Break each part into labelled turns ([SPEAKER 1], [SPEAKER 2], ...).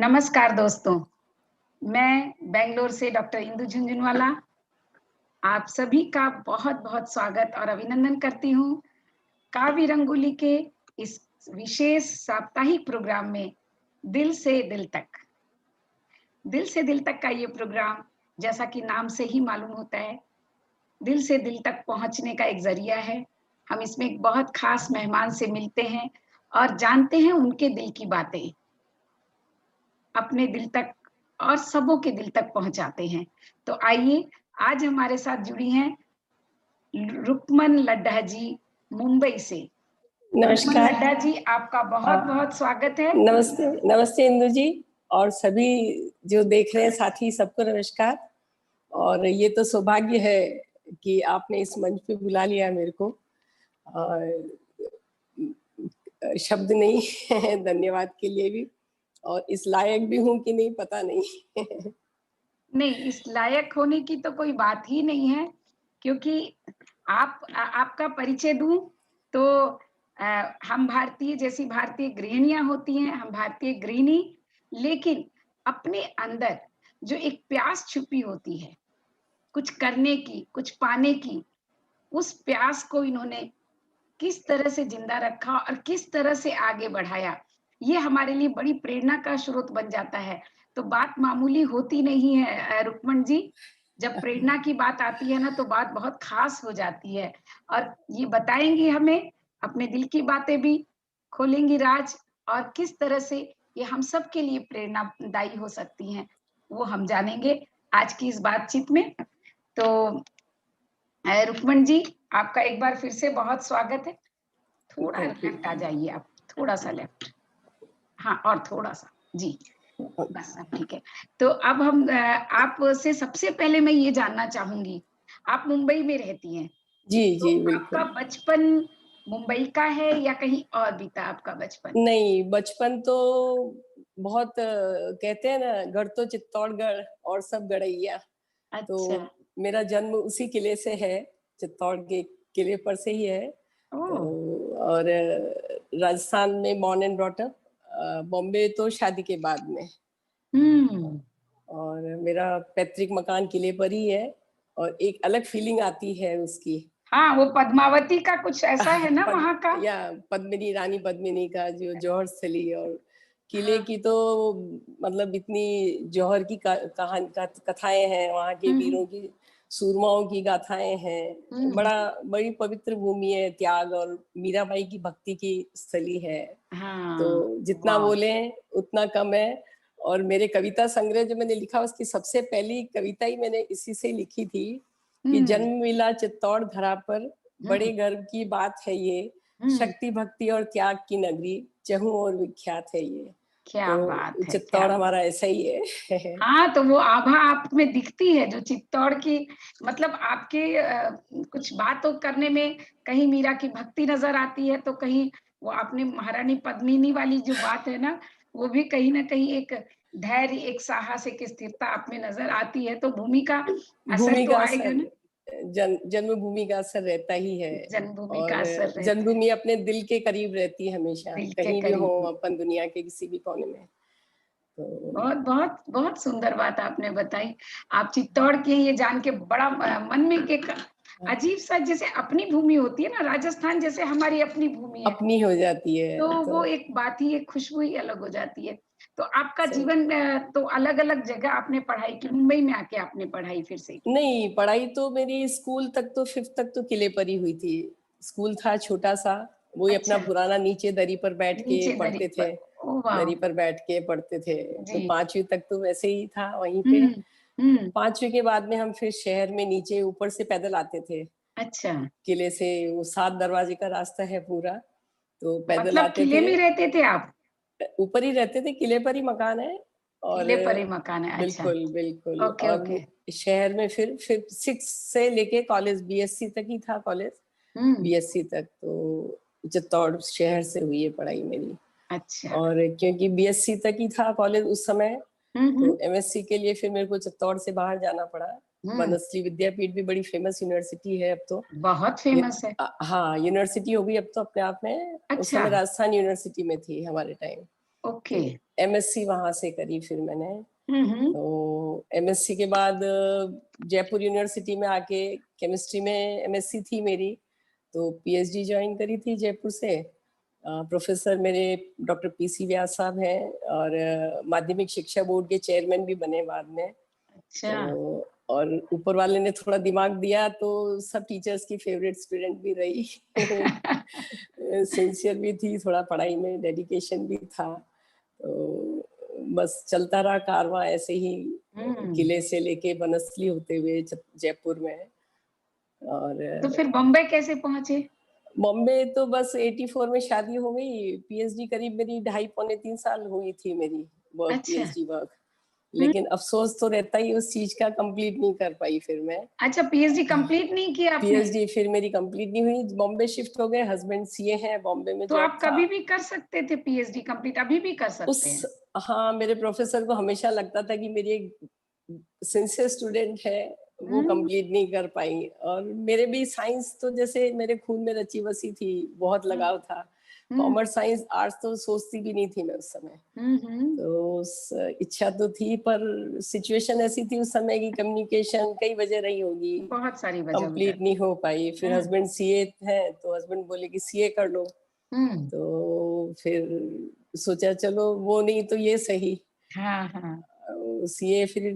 [SPEAKER 1] नमस्कार दोस्तों, मैं बेंगलोर से डॉक्टर इंदु झुंझुनवाला आप सभी का बहुत-बहुत स्वागत और अभिनंदन करती हूँ। काव्य रंगोली के इस विशेष साप्ताहिक प्रोग्राम में दिल से दिल तक। दिल से दिल तक का ये प्रोग्राम जैसा कि नाम से ही मालूम होता है, दिल से दिल तक पहुँचने का एक ज़रिया है। हम इसमें एक बहुत ख़ास मेहमान से मिलते हैं और जानते हैं उनके दिल की बातें। अपने दिल तक और सबों के दिल तक पहुँचाते हैं। तो आइए, आज हमारे साथ जुड़ी हैं रुक्मन लड्ढा जी मुंबई से। रुक्मन
[SPEAKER 2] नमस्कार।
[SPEAKER 1] लड्ढा जी, आपका बहुत-बहुत स्वागत है।
[SPEAKER 2] नमस्ते, नमस्ते इंदु जी और सभी जो देख रहे हैं साथी सबको नमस्कार। और ये तो सौभाग्य है कि आपने इस मंच पे बुला लिया मेरे को। शब्द नहीं है धन्यवाद के लिए भी, और इस लायक भी हूँ कि नहीं पता नहीं।
[SPEAKER 1] नहीं, इस लायक होने की तो कोई बात ही नहीं है, क्योंकि आपका परिचय दूँ तो हम भारतीय जैसी भारतीय गृहिणियाँ होती हैं, हम भारतीय गृहिणी, लेकिन अपने अंदर जो एक प्यास छुपी होती है, कुछ करने की, कुछ पाने की, उस प्यास को इन्होंने किस तरह से जिंदा रखा और किस तरह से आगे बढ़ाया, ये हमारे लिए बड़ी प्रेरणा का स्रोत बन जाता है। तो बात मामूली होती नहीं है रुक्मन जी, जब प्रेरणा की बात आती है ना तो बात बहुत खास हो जाती है और ये बताएँगी हमें, अपने दिल की बातें भी खोलेंगी राज और किस तरह से ये हम सब के लिए प्रेरणादायी हो सकती हैं, वो हम जानेंगे आज की इस बातचीत में। तो रुक्मन जी, आपका एक बार फिर से बहुत स्वागत है। थोड़ा लेफ्ट आ जाइए आप, थोड़ा-सा लेफ्ट। हाँ, और थोड़ा-सा, जी, बस अब ठीक है। तो अब हम आपसे सबसे पहले मैं ये जानना चाहूँगी, आप मुंबई में रहती हैं,
[SPEAKER 2] जी,
[SPEAKER 1] तो
[SPEAKER 2] जी,
[SPEAKER 1] आपका
[SPEAKER 2] बिल्कुल।
[SPEAKER 1] बचपन मुंबई का है या कहीं और बीता आपका बचपन?
[SPEAKER 2] नहीं, बचपन तो बहुत कहते हैं ना, गढ़ तो चित्तौड़गढ़ और सब गढ़ैया। तो
[SPEAKER 1] अच्छा।
[SPEAKER 2] मेरा जन्म उसी किले से है, चित्तौड़ के किले पर से ही है। तो
[SPEAKER 1] ओह!
[SPEAKER 2] और राजस्थान में born and brought up, Bombay तो शादी के बाद में।
[SPEAKER 1] हुँ।
[SPEAKER 2] और मेरा पैतृक मकान किले पर ही है और एक अलग फीलिंग आती है उसकी।
[SPEAKER 1] हाँ, वो पद्मावती का कुछ ऐसा है ना
[SPEAKER 2] पद
[SPEAKER 1] वहाँ का?
[SPEAKER 2] या पद्मिनी, रानी पद्मिनी का जो जौहर स्थली, और किले
[SPEAKER 1] हाँ।
[SPEAKER 2] की तो मतलब इतनी जौहर की कथाएँ हैं, वहाँ के
[SPEAKER 1] हुँ, हुँ।
[SPEAKER 2] वीरों की, सूरमाओं की गाथाएँ हैं।
[SPEAKER 1] हुँ।
[SPEAKER 2] बड़ी पवित्र भूमि है, त्याग और मीराबाई की भक्ति की स्थली है।
[SPEAKER 1] हाँ,
[SPEAKER 2] तो जितना
[SPEAKER 1] वाह!
[SPEAKER 2] बोलें उतना कम है। और मेरे कविता संग्रह जो मैंने लिखा, उसकी सबसे पहली कविता ही मैंने इसी से लिखी थी कि
[SPEAKER 1] हुँ,
[SPEAKER 2] जन्म मिला चित्तौड़ धरा पर,
[SPEAKER 1] हुँ,
[SPEAKER 2] बड़े गर्व की बात है ये,
[SPEAKER 1] हुँ।
[SPEAKER 2] शक्ति भक्ति और त्याग की नगरी, चहुँ ओर विख्यात है ये।
[SPEAKER 1] क्या बात
[SPEAKER 2] तो
[SPEAKER 1] है, क्या
[SPEAKER 2] चित्तौड़
[SPEAKER 1] बात!
[SPEAKER 2] हमारा ऐसा ही है।
[SPEAKER 1] हाँ, तो वो आभा आप में दिखती है जो चित्तौड़ की मतलब आपके कुछ बातों करने में कहीं मीरा की भक्ति नज़र आती है, तो कहीं वो आपने महारानी पद्मिनी वाली जो बात है ना, वो भी कहीं न कहीं एक धैर्य, एक साहस, एक स्थिरता आप में नज़र आती है, तो भूमि का असर
[SPEAKER 2] भूमि
[SPEAKER 1] तो
[SPEAKER 2] का
[SPEAKER 1] आएगा
[SPEAKER 2] असर,
[SPEAKER 1] ना,
[SPEAKER 2] जन्मभूमि का असर रहता ही है।
[SPEAKER 1] जन्मभूमि का
[SPEAKER 2] और
[SPEAKER 1] असर रहता है,
[SPEAKER 2] जन्मभूमि अपने दिल के करीब रहती है हमेशा,
[SPEAKER 1] दिल के
[SPEAKER 2] कहीं भी हो
[SPEAKER 1] करीब।
[SPEAKER 2] अपन दुनिया के किसी भी कोने में। तो
[SPEAKER 1] बहुत बहुत बहुत सुंदर बात आपने बताई। आप चित्तौड़ के ये जान के बड़ा मन में एक अजीब-सा जैसे अपनी भूमि होती है ना, राजस्थान जैसे हमारी अपनी भूमि है,
[SPEAKER 2] अपनी हो जाती है
[SPEAKER 1] तो
[SPEAKER 2] तो
[SPEAKER 1] वो एक बात ही एक खुशबू ही अलग हो जाती है। तो आपका
[SPEAKER 2] सही।
[SPEAKER 1] जीवन तो अलग-अलग जगह आपने पढ़ाई की, मुंबई में आके आपने पढ़ाई फिर से की?
[SPEAKER 2] नहीं, पढ़ाई तो मेरी स्कूल तक तो 5th तक तो किले पर ही हुई थी। स्कूल था छोटा-सा, वही अपना
[SPEAKER 1] अच्छा,
[SPEAKER 2] पुराना, नीचे दरी पर बैठ के
[SPEAKER 1] नीचे दरी
[SPEAKER 2] पढ़ते थे।
[SPEAKER 1] पर। ओह वाह!
[SPEAKER 2] दरी पर बैठ के पढ़ते थे। तो
[SPEAKER 1] जी।
[SPEAKER 2] 5वीं तक तो वैसे ही था वहीं पे।
[SPEAKER 1] हुँ, हुँ।
[SPEAKER 2] 5वीं के बाद में हम फिर शहर में नीचे ऊपर से पैदल आते थे।
[SPEAKER 1] अच्छा,
[SPEAKER 2] किले से वो 7 दरवाजे का रास्ता है पूरा, तो पैदल
[SPEAKER 1] मतलब
[SPEAKER 2] आते
[SPEAKER 1] किले
[SPEAKER 2] थे।
[SPEAKER 1] में रहते थे आप?
[SPEAKER 2] ऊपर ही रहते थे, किले पर ही मकान है। और
[SPEAKER 1] किले पर ही मकान है, अच्छा।
[SPEAKER 2] बिल्कुल, बिल्कुल।
[SPEAKER 1] ओके,
[SPEAKER 2] और
[SPEAKER 1] ओके।
[SPEAKER 2] शहर में फिर 6 से लेके कॉलेज बीएससी तक ही था कॉलेज,
[SPEAKER 1] हुँ,
[SPEAKER 2] बीएससी तक तो चित्तौड़ शहर से हुई है पढ़ाई मेरी।
[SPEAKER 1] अच्छा।
[SPEAKER 2] और क्योंकि बीएससी तक ही था कॉलेज उस समय,
[SPEAKER 1] हुँ,
[SPEAKER 2] तो
[SPEAKER 1] हुँ।
[SPEAKER 2] एमएससी के लिए फिर मेरे को चित्तौड़ से बाहर जाना पड़ा।
[SPEAKER 1] हुँ,
[SPEAKER 2] वनस्थली विद्यापीठ भी बड़ी फेमस यूनिवर्सिटी है अब तो।
[SPEAKER 1] बहुत फ़ेमस है।
[SPEAKER 2] हाँ, यूनिवर्सिटी हो गई अब तो अपने आप में, उस
[SPEAKER 1] अच्छा,
[SPEAKER 2] समय राजस्थान यूनिवर्सिटी में थी हमारे टाइम।
[SPEAKER 1] ओके।
[SPEAKER 2] एमएससी वहां से करी फिर मैंने।
[SPEAKER 1] हम्म।
[SPEAKER 2] तो एमएससी के बाद जयपुर यूनिवर्सिटी में आके केमिस्ट्री में एमएससी थी मेरी, तो पीएचडी ज्वाइन करी थी जयपुर से। प्रोफेसर मेरे डॉक्टर पीसी व्यास साहब हैं, और माध्यमिक शिक्षा बोर्ड के चेयरमैन भी बने बाद में।
[SPEAKER 1] अच्छा।
[SPEAKER 2] तो और ऊपर वाले ने थोड़ा दिमाग दिया तो सब टीचर्स की फेवरेट स्टूडेंट भी रही। सिंसियर भी थी, थोड़ा पढ़ाई में डेडिकेशन भी था। तो बस चलता रहा कारवां ऐसे ही, किले से लेके बनस्थली होते हुए जयपुर में। और
[SPEAKER 1] तो फिर बॉम्बे कैसे पहुंचे?
[SPEAKER 2] बॉम्बे तो बस 84 में शादी हो गई। पीएचडी करीब मेरी 2.5 पौने 3 साल हुई थी मेरी वर्क,
[SPEAKER 1] अच्छा।
[SPEAKER 2] PhD work. लेकिन अफसोस तो रहता ही उस चीज का, कंप्लीट नहीं कर पाई फिर मैं।
[SPEAKER 1] अच्छा, पीएचडी कंप्लीट नहीं किया आपने?
[SPEAKER 2] पीएचडी फिर मेरी कंप्लीट नहीं हुई। बॉम्बे शिफ्ट हो गए, हस्बैंड सीए हैं, बॉम्बे में
[SPEAKER 1] तो
[SPEAKER 2] जॉब
[SPEAKER 1] आप
[SPEAKER 2] था।
[SPEAKER 1] कभी भी कर सकते थे पीएचडी कंप्लीट, अभी भी कर सकते
[SPEAKER 2] उस
[SPEAKER 1] हैं।
[SPEAKER 2] हाँ, मेरे प्रोफेसर को हमेशा लगता था कि मेरी एक सिंसियर स्टूडेंट है, वो कंप्लीट नहीं कर पाई। और मेरे भी साइंस तो जैसे मेरे खून में रची बसी थी, बहुत लगाव था। कॉमर्स साइंस आर्ट्स तो सोचती भी नहीं थी मैं उस समय। तो इच्छा तो थी, पर सिचुएशन ऐसी थी उस समय की, कम्युनिकेशन कई वजह रही होगी,
[SPEAKER 1] बहुत सारी वजह हो
[SPEAKER 2] कंप्लीट
[SPEAKER 1] जाती।
[SPEAKER 2] नहीं हो पाई। फिर हस्बैंड सीए हैं, तो हस्बैंड बोले कि सीए कर लो। तो फिर सोचा चलो वो नहीं तो ये सही।
[SPEAKER 1] हाँ हाँ।
[SPEAKER 2] सीए फिर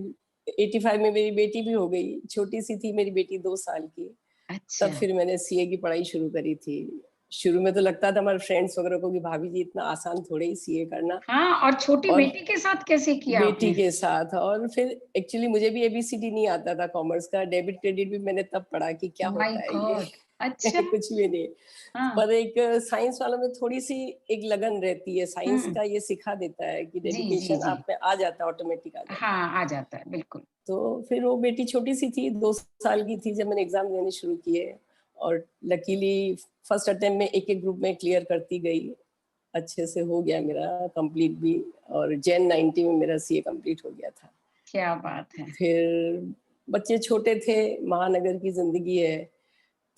[SPEAKER 2] 85 में मेरी बेटी भी हो गई, छोटी सी थी मेरी बेटी 2 साल की।
[SPEAKER 1] अच्छा।
[SPEAKER 2] तब फिर मैंने सीए की पढ़ाई शुरू करी थी। शुरू में तो लगता था हमारे फ्रेंड्स वगैरह को कि भाभी जी इतना आसान थोड़े ही सीए करना।
[SPEAKER 1] हाँ, और छोटी
[SPEAKER 2] और
[SPEAKER 1] बेटी के साथ कैसे किया
[SPEAKER 2] बेटी
[SPEAKER 1] आपने?
[SPEAKER 2] के साथ, और फिर एक्चुअली मुझे भी एबीसीडी नहीं आता था कॉमर्स का। डेबिट क्रेडिट भी मैंने तब पढ़ा कि क्या
[SPEAKER 1] माय
[SPEAKER 2] होता है ये।
[SPEAKER 1] गॉड। अच्छा।
[SPEAKER 2] कुछ भी नहीं।
[SPEAKER 1] हाँ।
[SPEAKER 2] पर एक साइंस वालों में थोड़ी सी एक लगन रहती है, साइंस का ये सिखा देता है कि
[SPEAKER 1] जी जी
[SPEAKER 2] डेडिकेशन
[SPEAKER 1] जी।
[SPEAKER 2] आप में आ जाता है, ऑटोमेटिक आ जाता है।
[SPEAKER 1] हाँ, आ जाता है बिल्कुल।
[SPEAKER 2] तो फिर वो बेटी छोटी सी थी, 2 साल की थी जब मैंने एग्जाम देने शुरू किए। और लकीली फर्स्ट अटेम्प्ट में एक एक ग्रुप में क्लियर करती गई, अच्छे से हो गया मेरा कंप्लीट भी। और जैन 90 में मेरा सीए कंप्लीट हो गया था।
[SPEAKER 1] क्या बात है।
[SPEAKER 2] फिर बच्चे छोटे थे, महानगर की जिंदगी है,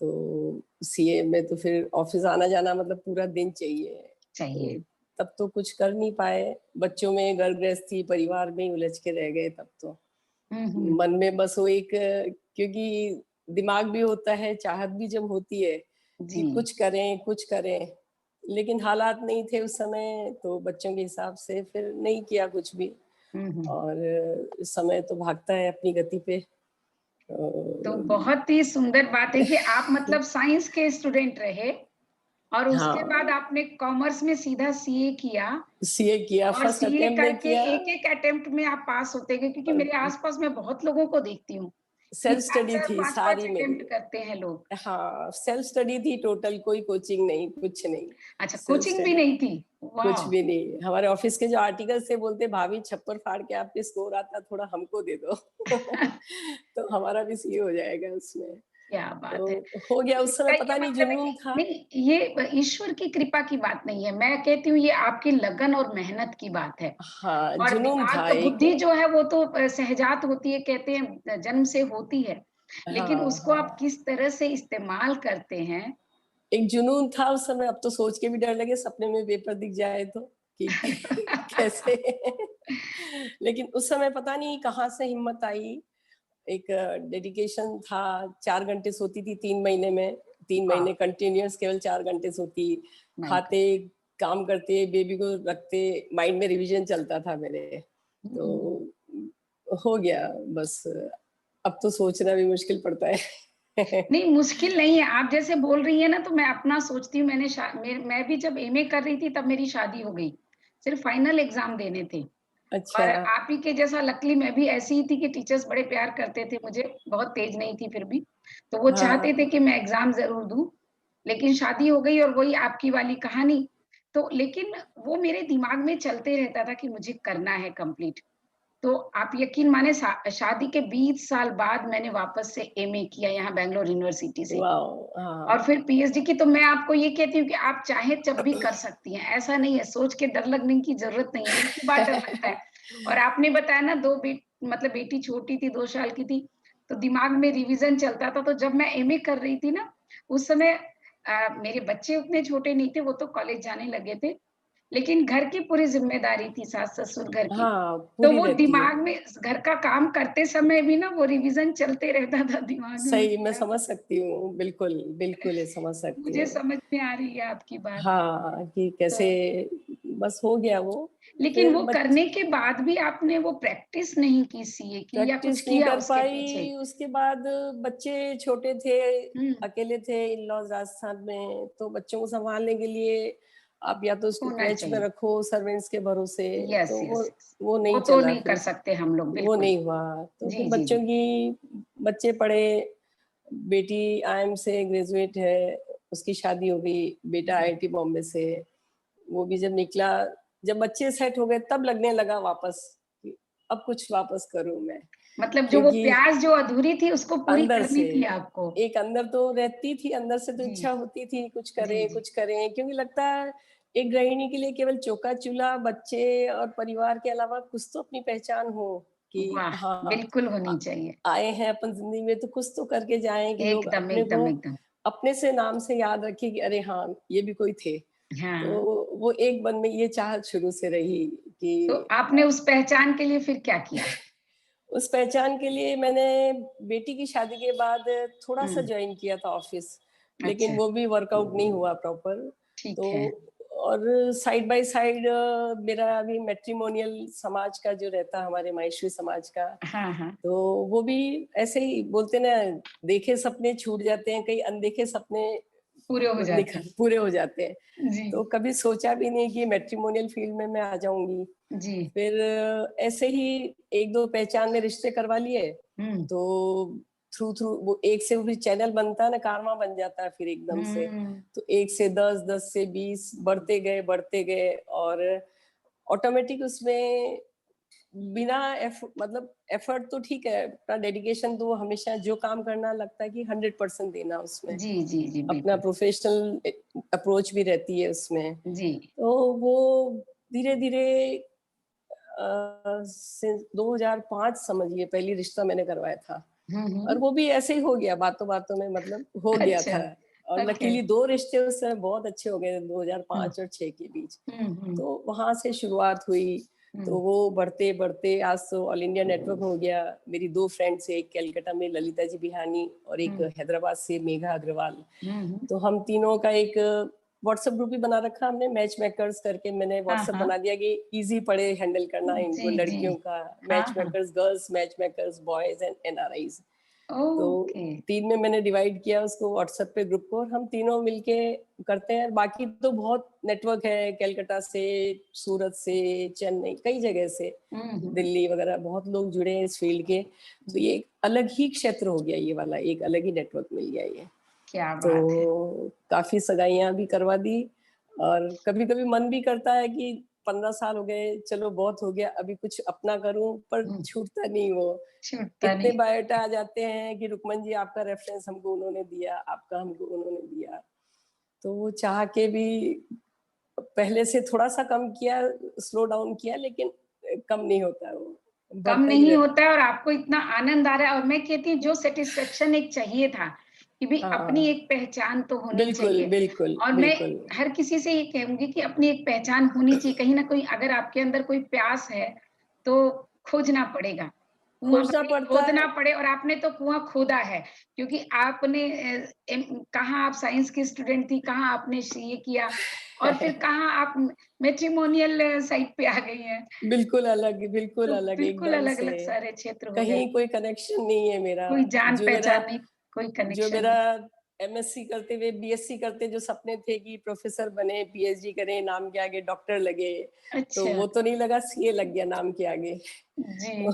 [SPEAKER 2] तो सीए में तो फिर ऑफिस आना जाना मतलब पूरा दिन चाहिए।
[SPEAKER 1] चाहिए।
[SPEAKER 2] तो तब तो कुछ कर नहीं पाए, बच्चों में घर गृहस्थी परिवार में ही उलझ के रह गए तब तो।
[SPEAKER 1] हम्म।
[SPEAKER 2] मन में बस वो एक, क्योंकि दिमाग भी होता है, चाहत भी जब होती है
[SPEAKER 1] जी।
[SPEAKER 2] कि कुछ करें कुछ करें, लेकिन हालात नहीं थे उस समय, तो बच्चों के हिसाब से फिर नहीं किया कुछ भी।
[SPEAKER 1] हम्म।
[SPEAKER 2] और समय तो भागता है अपनी गति पे।
[SPEAKER 1] तो बहुत ही सुंदर बात है कि आप मतलब साइंस के स्टूडेंट रहे और उसके बाद
[SPEAKER 2] हाँ,
[SPEAKER 1] आपने कॉमर्स में सीधा सीए किया।
[SPEAKER 2] सीए किया,
[SPEAKER 1] और
[SPEAKER 2] फर्स्ट
[SPEAKER 1] सीए
[SPEAKER 2] अटेम्प्ट में
[SPEAKER 1] करके
[SPEAKER 2] किया।
[SPEAKER 1] एक एक अटेम्प्ट में आप पास होते गए, क्योंकि मेरे आसपास मैं बहुत लोगों को देखती हूँ कि
[SPEAKER 2] सेल्फ
[SPEAKER 1] चार
[SPEAKER 2] स्टडी
[SPEAKER 1] चार
[SPEAKER 2] थी
[SPEAKER 1] पांच पांच
[SPEAKER 2] सारी मेरी।
[SPEAKER 1] अटेम्प्ट करते हैं लोग।
[SPEAKER 2] हाँ, सेल्फ स्टडी थी टोटल, कोई कोचिंग नहीं, कुछ नहीं।
[SPEAKER 1] अच्छा,
[SPEAKER 2] सेल्फ
[SPEAKER 1] कोचिंग भी
[SPEAKER 2] स्टडी,
[SPEAKER 1] नहीं थी?
[SPEAKER 2] कुछ
[SPEAKER 1] वाह।
[SPEAKER 2] भी नहीं। हमारे ऑफिस के जो आर्टिकल से बोलते, भाभी छप्पर फाड़ के आपके स्कोर आता, थोड़ा हमको दे दो। तो हमारा भी सीए हो जाएगा उसमें।
[SPEAKER 1] क्या बात है।
[SPEAKER 2] तो हो गया, उस समय
[SPEAKER 1] इसका ये
[SPEAKER 2] पता नहीं
[SPEAKER 1] मतलब है
[SPEAKER 2] जुनून
[SPEAKER 1] कि
[SPEAKER 2] था।
[SPEAKER 1] नहीं, ये ईश्वर की कृपा की बात नहीं है, मैं कहती हूँ ये आपकी लगन और मेहनत की बात है।
[SPEAKER 2] हाँ,
[SPEAKER 1] और
[SPEAKER 2] जुनून था
[SPEAKER 1] दिमाग
[SPEAKER 2] एक।
[SPEAKER 1] बुद्धि जो है वो तो सहजात होती है, कहते हैं जन्म से होती है, लेकिन
[SPEAKER 2] हाँ
[SPEAKER 1] उसको आप
[SPEAKER 2] हाँ,
[SPEAKER 1] किस तरह से इस्तेमाल करते हैं।
[SPEAKER 2] एक जुनून था उस समय। अब तो सोच के भी डर लगे सपने में पेपर दिख जाए तो, कि कैसे। लेकिन उस समय पता नहीं कहाँ से हिम्मत आई, एक डेडिकेशन था। 4 घंटे सोती थी 3 महीने में, 3 महीने
[SPEAKER 1] वाह।
[SPEAKER 2] कंटिन्यूअस केवल 4 घंटे सोती।
[SPEAKER 1] माय
[SPEAKER 2] खाते, काम करते, बेबी को रखते, माइंड में रिवीजन चलता था मेरे। तो
[SPEAKER 1] गॉड।
[SPEAKER 2] हो गया बस। अब तो सोचना भी मुश्किल पड़ता है।
[SPEAKER 1] नहीं, मुश्किल नहीं है। आप जैसे बोल रही है ना, तो मैं अपना सोचती हूँ, मैं भी जब एमए कर रही थी तब मेरी शादी हो गई, सिर्फ फाइनल एग्जाम देने थे।
[SPEAKER 2] अच्छा।
[SPEAKER 1] और आप ही के जैसा लकीली मैं भी ऐसी ही थी कि टीचर्स बड़े प्यार करते थे मुझे, बहुत तेज नहीं थी फिर भी, तो वो चाहते थे
[SPEAKER 2] हाँ,
[SPEAKER 1] कि मैं एग्जाम जरूर दूं। लेकिन शादी हो गई और वही आपकी वाली कहानी। तो लेकिन वो मेरे दिमाग में चलते रहता था कि मुझे करना है कंप्लीट। तो आप यकीन माने शादी के 20 साल बाद मैंने वापस से एमए किया यहाँ बैंगलोर यूनिवर्सिटी से।
[SPEAKER 2] वाह,
[SPEAKER 1] और
[SPEAKER 2] हाँ।
[SPEAKER 1] फिर पीएचडी की तो मैं आपको ये कहती हूँ कि आप चाहे जब भी कर सकती हैं, ऐसा नहीं है, सोच के डर लगने की जरूरत नहीं है, एक ही बार डर लगता है। और आपने बताया ना, मतलब बेटी छोटी थी, 2 साल की थी, तो दिमाग में रिवीजन चलता था। तो जब मैं एमए कर रही थी ना, उस समय मेरे बच्चे उतने छोटे नहीं थे, वो तो कॉलेज जाने लगे थे। लेकिन घर की पूरी ज़िम्मेदारी थी सास-ससुर घर की।
[SPEAKER 2] हाँ,
[SPEAKER 1] तो
[SPEAKER 2] पूरी
[SPEAKER 1] वो
[SPEAKER 2] रहती है।
[SPEAKER 1] दिमाग में घर का काम करते समय भी ना वो रिवीज़न चलते रहता था दिमाग में
[SPEAKER 2] सही,
[SPEAKER 1] कि
[SPEAKER 2] मैं
[SPEAKER 1] क्या
[SPEAKER 2] समझ सकती हूँ। बिल्कुल, बिल्कुल ये समझ सकती
[SPEAKER 1] मुझे
[SPEAKER 2] हूँ।
[SPEAKER 1] समझ में आ रही है आपकी बात।
[SPEAKER 2] हाँ, कि
[SPEAKER 1] तो
[SPEAKER 2] कैसे बस हो गया वो।
[SPEAKER 1] लेकिन
[SPEAKER 2] फिर
[SPEAKER 1] वो
[SPEAKER 2] बच
[SPEAKER 1] करने के बाद भी आपने वो प्रैक्टिस नहीं की सीए की या कुछ
[SPEAKER 2] प्रैक्टिस नहीं
[SPEAKER 1] किया
[SPEAKER 2] कर
[SPEAKER 1] उसके पीछे?
[SPEAKER 2] पाई, उसके बाद बच्चे छोटे थे,
[SPEAKER 1] हुँ,
[SPEAKER 2] अकेले थे इन-लॉज़ राजस्थान में, तो बच्चों को सँभालने के लिए आप या तो उसको
[SPEAKER 1] होना
[SPEAKER 2] क्रेच में
[SPEAKER 1] चाहिए।
[SPEAKER 2] रखो सर्वेंट्स के भरोसे,
[SPEAKER 1] यस,
[SPEAKER 2] तो
[SPEAKER 1] यस, यस।
[SPEAKER 2] वो
[SPEAKER 1] वो
[SPEAKER 2] नहीं
[SPEAKER 1] तो
[SPEAKER 2] चला
[SPEAKER 1] नहीं कर
[SPEAKER 2] फिर,
[SPEAKER 1] सकते हम लोग
[SPEAKER 2] वो
[SPEAKER 1] बिल्कुल।
[SPEAKER 2] नहीं हुआ। तो फिर
[SPEAKER 1] जी, जी,
[SPEAKER 2] बच्चों
[SPEAKER 1] जी।
[SPEAKER 2] की बच्चे पढ़े, बेटी आईआईएम से ग्रेजुएट है, उसकी शादी हो गई, बेटा
[SPEAKER 1] हुँ।
[SPEAKER 2] आईआईटी बॉम्बे से, वो भी जब निकला, जब बच्चे सेट हो गए तब लगने लगा वापस कि अब कुछ वापस करूँ मैं।
[SPEAKER 1] मतलब जो वो
[SPEAKER 2] क्योंकि
[SPEAKER 1] प्यास जो अधूरी थी उसको पूरी
[SPEAKER 2] अंदर
[SPEAKER 1] करनी
[SPEAKER 2] से
[SPEAKER 1] थी आपको।
[SPEAKER 2] एक अंदर तो रहती थी, अंदर से तो
[SPEAKER 1] जी,
[SPEAKER 2] इच्छा होती थी
[SPEAKER 1] जी, जी।
[SPEAKER 2] कुछ करें, क्योंकि लगता है एक गृहिणी के लिए केवल चौका-चूल्हा, बच्चे और परिवार के अलावा कुछ तो अपनी पहचान हो कि
[SPEAKER 1] वाह!
[SPEAKER 2] हाँ,
[SPEAKER 1] बिल्कुल
[SPEAKER 2] अ,
[SPEAKER 1] होनी चाहिए।
[SPEAKER 2] आए हैं अपन ज़िंदगी में तो कुछ तो करके जाएँ कि लोग
[SPEAKER 1] एकदम,
[SPEAKER 2] अपने को
[SPEAKER 1] एकदम, एकदम।
[SPEAKER 2] अपने से नाम से याद रखें कि अरे हाँ, ये भी कोई थे।
[SPEAKER 1] हाँ,
[SPEAKER 2] तो वो एक मन में ये चाहत शुरू से रही
[SPEAKER 1] तो
[SPEAKER 2] कि
[SPEAKER 1] आपने उस पहचान के लिए फिर क्या किया?
[SPEAKER 2] उस पहचान के लिए मैंने बेटी की शादी के बाद थोड़ा-सा
[SPEAKER 1] हुँ,
[SPEAKER 2] जॉइन किया था ऑफ़िस, लेकिन
[SPEAKER 1] अच्छा,
[SPEAKER 2] वो भी वर्कआउट नहीं हुआ प्रॉपर।
[SPEAKER 1] ठीक
[SPEAKER 2] तो
[SPEAKER 1] है।
[SPEAKER 2] और साइड बाय साइड मेरा अभी मैट्रिमोनियल समाज का जो रहता है हमारे माहेश्वरी समाज का,
[SPEAKER 1] हाँ, हाँ,
[SPEAKER 2] तो वो भी ऐसे ही बोलते ना, देखे सपने छूट जाते हैं, कई अनदेखे सपने
[SPEAKER 1] पूरे हो जाते
[SPEAKER 2] निखर
[SPEAKER 1] हैं।
[SPEAKER 2] पूरे हो जाते हैं।
[SPEAKER 1] जी,
[SPEAKER 2] तो कभी सोचा भी नहीं कि मैट्रिमोनियल फील्ड में मैं आ जाऊँगी।
[SPEAKER 1] जी।
[SPEAKER 2] फिर ऐसे ही 1-2 पहचान में रिश्ते करवा लिए,
[SPEAKER 1] हुँ,
[SPEAKER 2] तो थ्रू थ्रू वो एक से वो भी चैनल बनता है ना, कारवां बन जाता है फिर एकदम से।
[SPEAKER 1] हुँ।
[SPEAKER 2] तो 1 से 10, 10 से 20 बढ़ते गए और ऑटोमेटिक उसमें बिना मतलब एफर्ट तो ठीक है, अपना डेडिकेशन तो हमेशा जो काम करना लगता है कि 100% देना उसमें।
[SPEAKER 1] जी, जी, जी,
[SPEAKER 2] अपना
[SPEAKER 1] बिल्कुल।
[SPEAKER 2] प्रोफेशनल अप्रोच भी रहती है उसमें।
[SPEAKER 1] जी।
[SPEAKER 2] तो वो धीरे-धीरे सिंस 2005 समझिए पहली रिश्ता मैंने करवाया था
[SPEAKER 1] हुँ,
[SPEAKER 2] और
[SPEAKER 1] हुँ।
[SPEAKER 2] वो भी ऐसे ही हो गया बातों-बातों में, मतलब हो गया
[SPEAKER 1] अच्छा,
[SPEAKER 2] था और
[SPEAKER 1] ओके।
[SPEAKER 2] लकीली 2 रिश्ते उस समय बहुत अच्छे हो गए
[SPEAKER 1] हुँ,
[SPEAKER 2] 2005 और 6 के बीच।
[SPEAKER 1] हुँ, हुँ,
[SPEAKER 2] तो वहाँ से शुरुआत हुई, तो
[SPEAKER 1] हुँ,
[SPEAKER 2] वो बढ़ते-बढ़ते आज तो ऑल इंडिया नेटवर्क हो गया। मेरी 2 फ्रेंड्स हैं, एक कलकत्ता में ललिता जी बिहानी और एक
[SPEAKER 1] हुँ,
[SPEAKER 2] हैदराबाद से मेघा अग्रवाल।
[SPEAKER 1] हुँ, हुँ।
[SPEAKER 2] तो हम तीनों का एक व्हाट्सएप ग्रुप भी बना रखा हमने, मैच मेकर्स करके मैंने
[SPEAKER 1] हाँ,
[SPEAKER 2] व्हाट्सएप
[SPEAKER 1] हाँ।
[SPEAKER 2] बना दिया कि ईज़ी पड़े हैंडल करना
[SPEAKER 1] जी,
[SPEAKER 2] इनको,
[SPEAKER 1] जी।
[SPEAKER 2] लड़कियों का
[SPEAKER 1] हाँ,
[SPEAKER 2] मैच
[SPEAKER 1] हाँ।
[SPEAKER 2] Makers, girls match makers, boys and NRIs. तो
[SPEAKER 1] ओके।
[SPEAKER 2] 3 में मैंने डिवाइड किया उसको व्हाट्सएप पे ग्रुप को और हम तीनों मिलके करते हैं। बाकी तो बहुत नेटवर्क है, कलकत्ता से, सूरत से, चेन्नई, कई जगह से,
[SPEAKER 1] हुँ, हुँ।
[SPEAKER 2] दिल्ली वगैरह बहुत लोग जुड़े हैं इस फील्ड के। तो ये एक अलग ही क्षेत्र हो गया ये वाला, एक अलग ही नेटवर्क मिल गया ये।
[SPEAKER 1] क्या बात है!
[SPEAKER 2] तो काफ़ी सगाइयाँ भी करवा दी और कभी-कभी मन भी करता है कि 15 साल हो गए, चलो बहुत हो गया, अभी कुछ अपना करूँ, पर
[SPEAKER 1] हुँ,
[SPEAKER 2] छूटता नहीं वो।
[SPEAKER 1] छूटता
[SPEAKER 2] इतने
[SPEAKER 1] नहीं।
[SPEAKER 2] बायोडाटा आ जाते हैं कि रुक्मन जी आपका रेफ़रेंस हमको उन्होंने दिया, आपका हमको उन्होंने दिया। तो वो चाह के भी पहले से थोड़ा-सा कम किया, स्लो डाउन किया, लेकिन कम नहीं होता है वो,
[SPEAKER 1] कम
[SPEAKER 2] बढ़ता ही
[SPEAKER 1] नहीं
[SPEAKER 2] रहता
[SPEAKER 1] होता
[SPEAKER 2] है।
[SPEAKER 1] है और आपको इतना आनंद आ रहा है और मैं कहती हूँ जो सैटिस्फैक्शन एक चाहिए था, कि भई अपनी
[SPEAKER 2] हाँ,
[SPEAKER 1] एक पहचान तो होनी
[SPEAKER 2] बिल्कुल,
[SPEAKER 1] चाहिए
[SPEAKER 2] बिल्कुल,
[SPEAKER 1] और मैं
[SPEAKER 2] बिल्कुल।
[SPEAKER 1] हर किसी से ये कहूँगी कि अपनी एक पहचान होनी चाहिए। कहीं न कहीं अगर आपके अंदर कोई प्यास है, तो खोजना पड़ेगा। कुआँ
[SPEAKER 2] खोजना
[SPEAKER 1] भले ही
[SPEAKER 2] पड़ता
[SPEAKER 1] खोदना
[SPEAKER 2] है।
[SPEAKER 1] पड़े और आपने तो कुआँ खोदा है, क्योंकि आपने कहाँ आप साइंस की स्टूडेंट थी, कहाँ आपने सीए किया और फिर कहाँ आप मैट्रिमोनियल साइट पे आ गई हैं।
[SPEAKER 2] बिल्कुल
[SPEAKER 1] तो
[SPEAKER 2] अलग
[SPEAKER 1] बिल्कुल
[SPEAKER 2] एकदम से।
[SPEAKER 1] अलग-अलग सारे क्षेत्र हो गए।
[SPEAKER 2] कहीं कोई कनेक्शन नहीं है मेरा।
[SPEAKER 1] कोई
[SPEAKER 2] जो मेरा
[SPEAKER 1] जान-पहचान नहीं, कोई
[SPEAKER 2] जो
[SPEAKER 1] कनेक्शन
[SPEAKER 2] मेरा
[SPEAKER 1] नहीं।
[SPEAKER 2] एमएससी करते हुए, बीएससी करते जो सपने थे कि प्रोफ़ेसर बने, पीएचडी करें, नाम के आगे डॉक्टर लगे, तो
[SPEAKER 1] अच्छा,
[SPEAKER 2] वो तो नहीं लगा, सीए लग गया नाम के आगे।
[SPEAKER 1] जी।
[SPEAKER 2] तो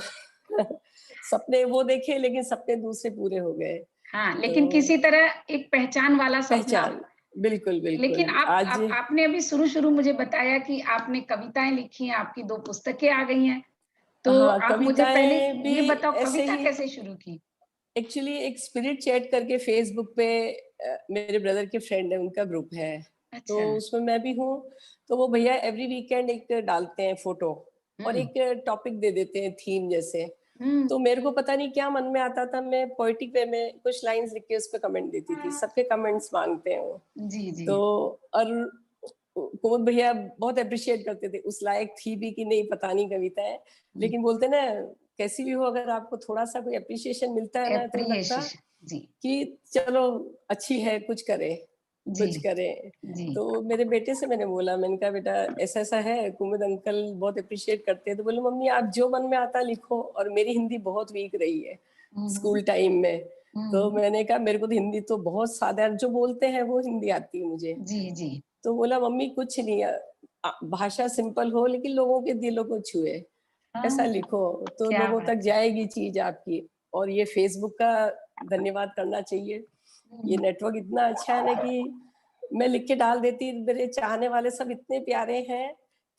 [SPEAKER 2] सपने वो देखे लेकिन सपने दूसरे पूरे हो गए।
[SPEAKER 1] हाँ,
[SPEAKER 2] तो
[SPEAKER 1] लेकिन किसी तरह एक पहचान वाला सपना
[SPEAKER 2] पहचान बिल्कुल,
[SPEAKER 1] लेकिन
[SPEAKER 2] बिल्कुल। आज
[SPEAKER 1] आपने अभी शुरू-शुरू मुझे बताया कि आपने कविताएँ लिखी हैं, आपकी 2 पुस्तकें आ गई हैं। तो
[SPEAKER 2] हाँ,
[SPEAKER 1] आप मुझे पहले
[SPEAKER 2] कविताएँ भी
[SPEAKER 1] ये बताओ
[SPEAKER 2] ऐसे
[SPEAKER 1] कविता
[SPEAKER 2] ही
[SPEAKER 1] कैसे शुरू की?
[SPEAKER 2] एक्चुअली एक स्पिरिट चैट करके फ़ेसबुक पे मेरे ब्रदर के फ्रेंड है, उनका ग्रुप है। तो
[SPEAKER 1] अच्छा,
[SPEAKER 2] उसमें मैं भी हूँ, तो वो भैया एवरी वीकेंड एक डालते हैं फ़ोटो और
[SPEAKER 1] हुँ,
[SPEAKER 2] एक टॉपिक दे देते हैं थीम जैसे।
[SPEAKER 1] हुँ,
[SPEAKER 2] तो मेरे को पता नहीं क्या मन में आता था, मैं पोएटिक वे में कुछ लाइन्स लिख के उस पे कमेंट देती थी। सबके कमेंट्स माँगते हैं वो।
[SPEAKER 1] जी, जी।
[SPEAKER 2] तो और कुमुद भैया बहुत अप्रिशिएट करते थे, उस लायक थी भी कि नहीं पता नहीं कविता है, लेकिन बोलते ना कैसी भी हो अगर आपको थोड़ा-सा कोई एप्रिशिएशन मिलता है ना तो लगता
[SPEAKER 1] एप्रिसिएशन। जी,
[SPEAKER 2] कि चलो अच्छी है, कुछ करे,
[SPEAKER 1] जी,
[SPEAKER 2] कुछ करें।
[SPEAKER 1] जी।
[SPEAKER 2] तो मेरे बेटे से मैंने बोला, मैंने कहा बेटा ऐसा-ऐसा है, कुमुद अंकल बहुत एप्रिशिएट करते हैं। तो बोले मम्मी आप जो मन में आता लिखो, और मेरी हिंदी बहुत वीक रही है
[SPEAKER 1] हुँ, हुँ।
[SPEAKER 2] स्कूल टाइम में। तो
[SPEAKER 1] हुँ।
[SPEAKER 2] मैंने कहा मेरे को तो हिंदी तो बहुत साधारण जो बोलते हैं वो हिंदी आती है मुझे।
[SPEAKER 1] जी, जी।
[SPEAKER 2] तो बोला मम्मी कुछ नहीं भाषा सिंपल हो लेकिन लोगों के दिलों को छुए, ऐसा
[SPEAKER 1] हाँ,
[SPEAKER 2] लिखो तो
[SPEAKER 1] क्या
[SPEAKER 2] लोगों
[SPEAKER 1] बात
[SPEAKER 2] तक
[SPEAKER 1] है।
[SPEAKER 2] जाएगी चीज़ आपकी। और ये फ़ेसबुक का धन्यवाद करना चाहिए। ये
[SPEAKER 1] हुँ,
[SPEAKER 2] नेटवर्क इतना अच्छा है ना कि मैं लिख के डाल देती, मेरे चाहने वाले सब इतने प्यारे हैं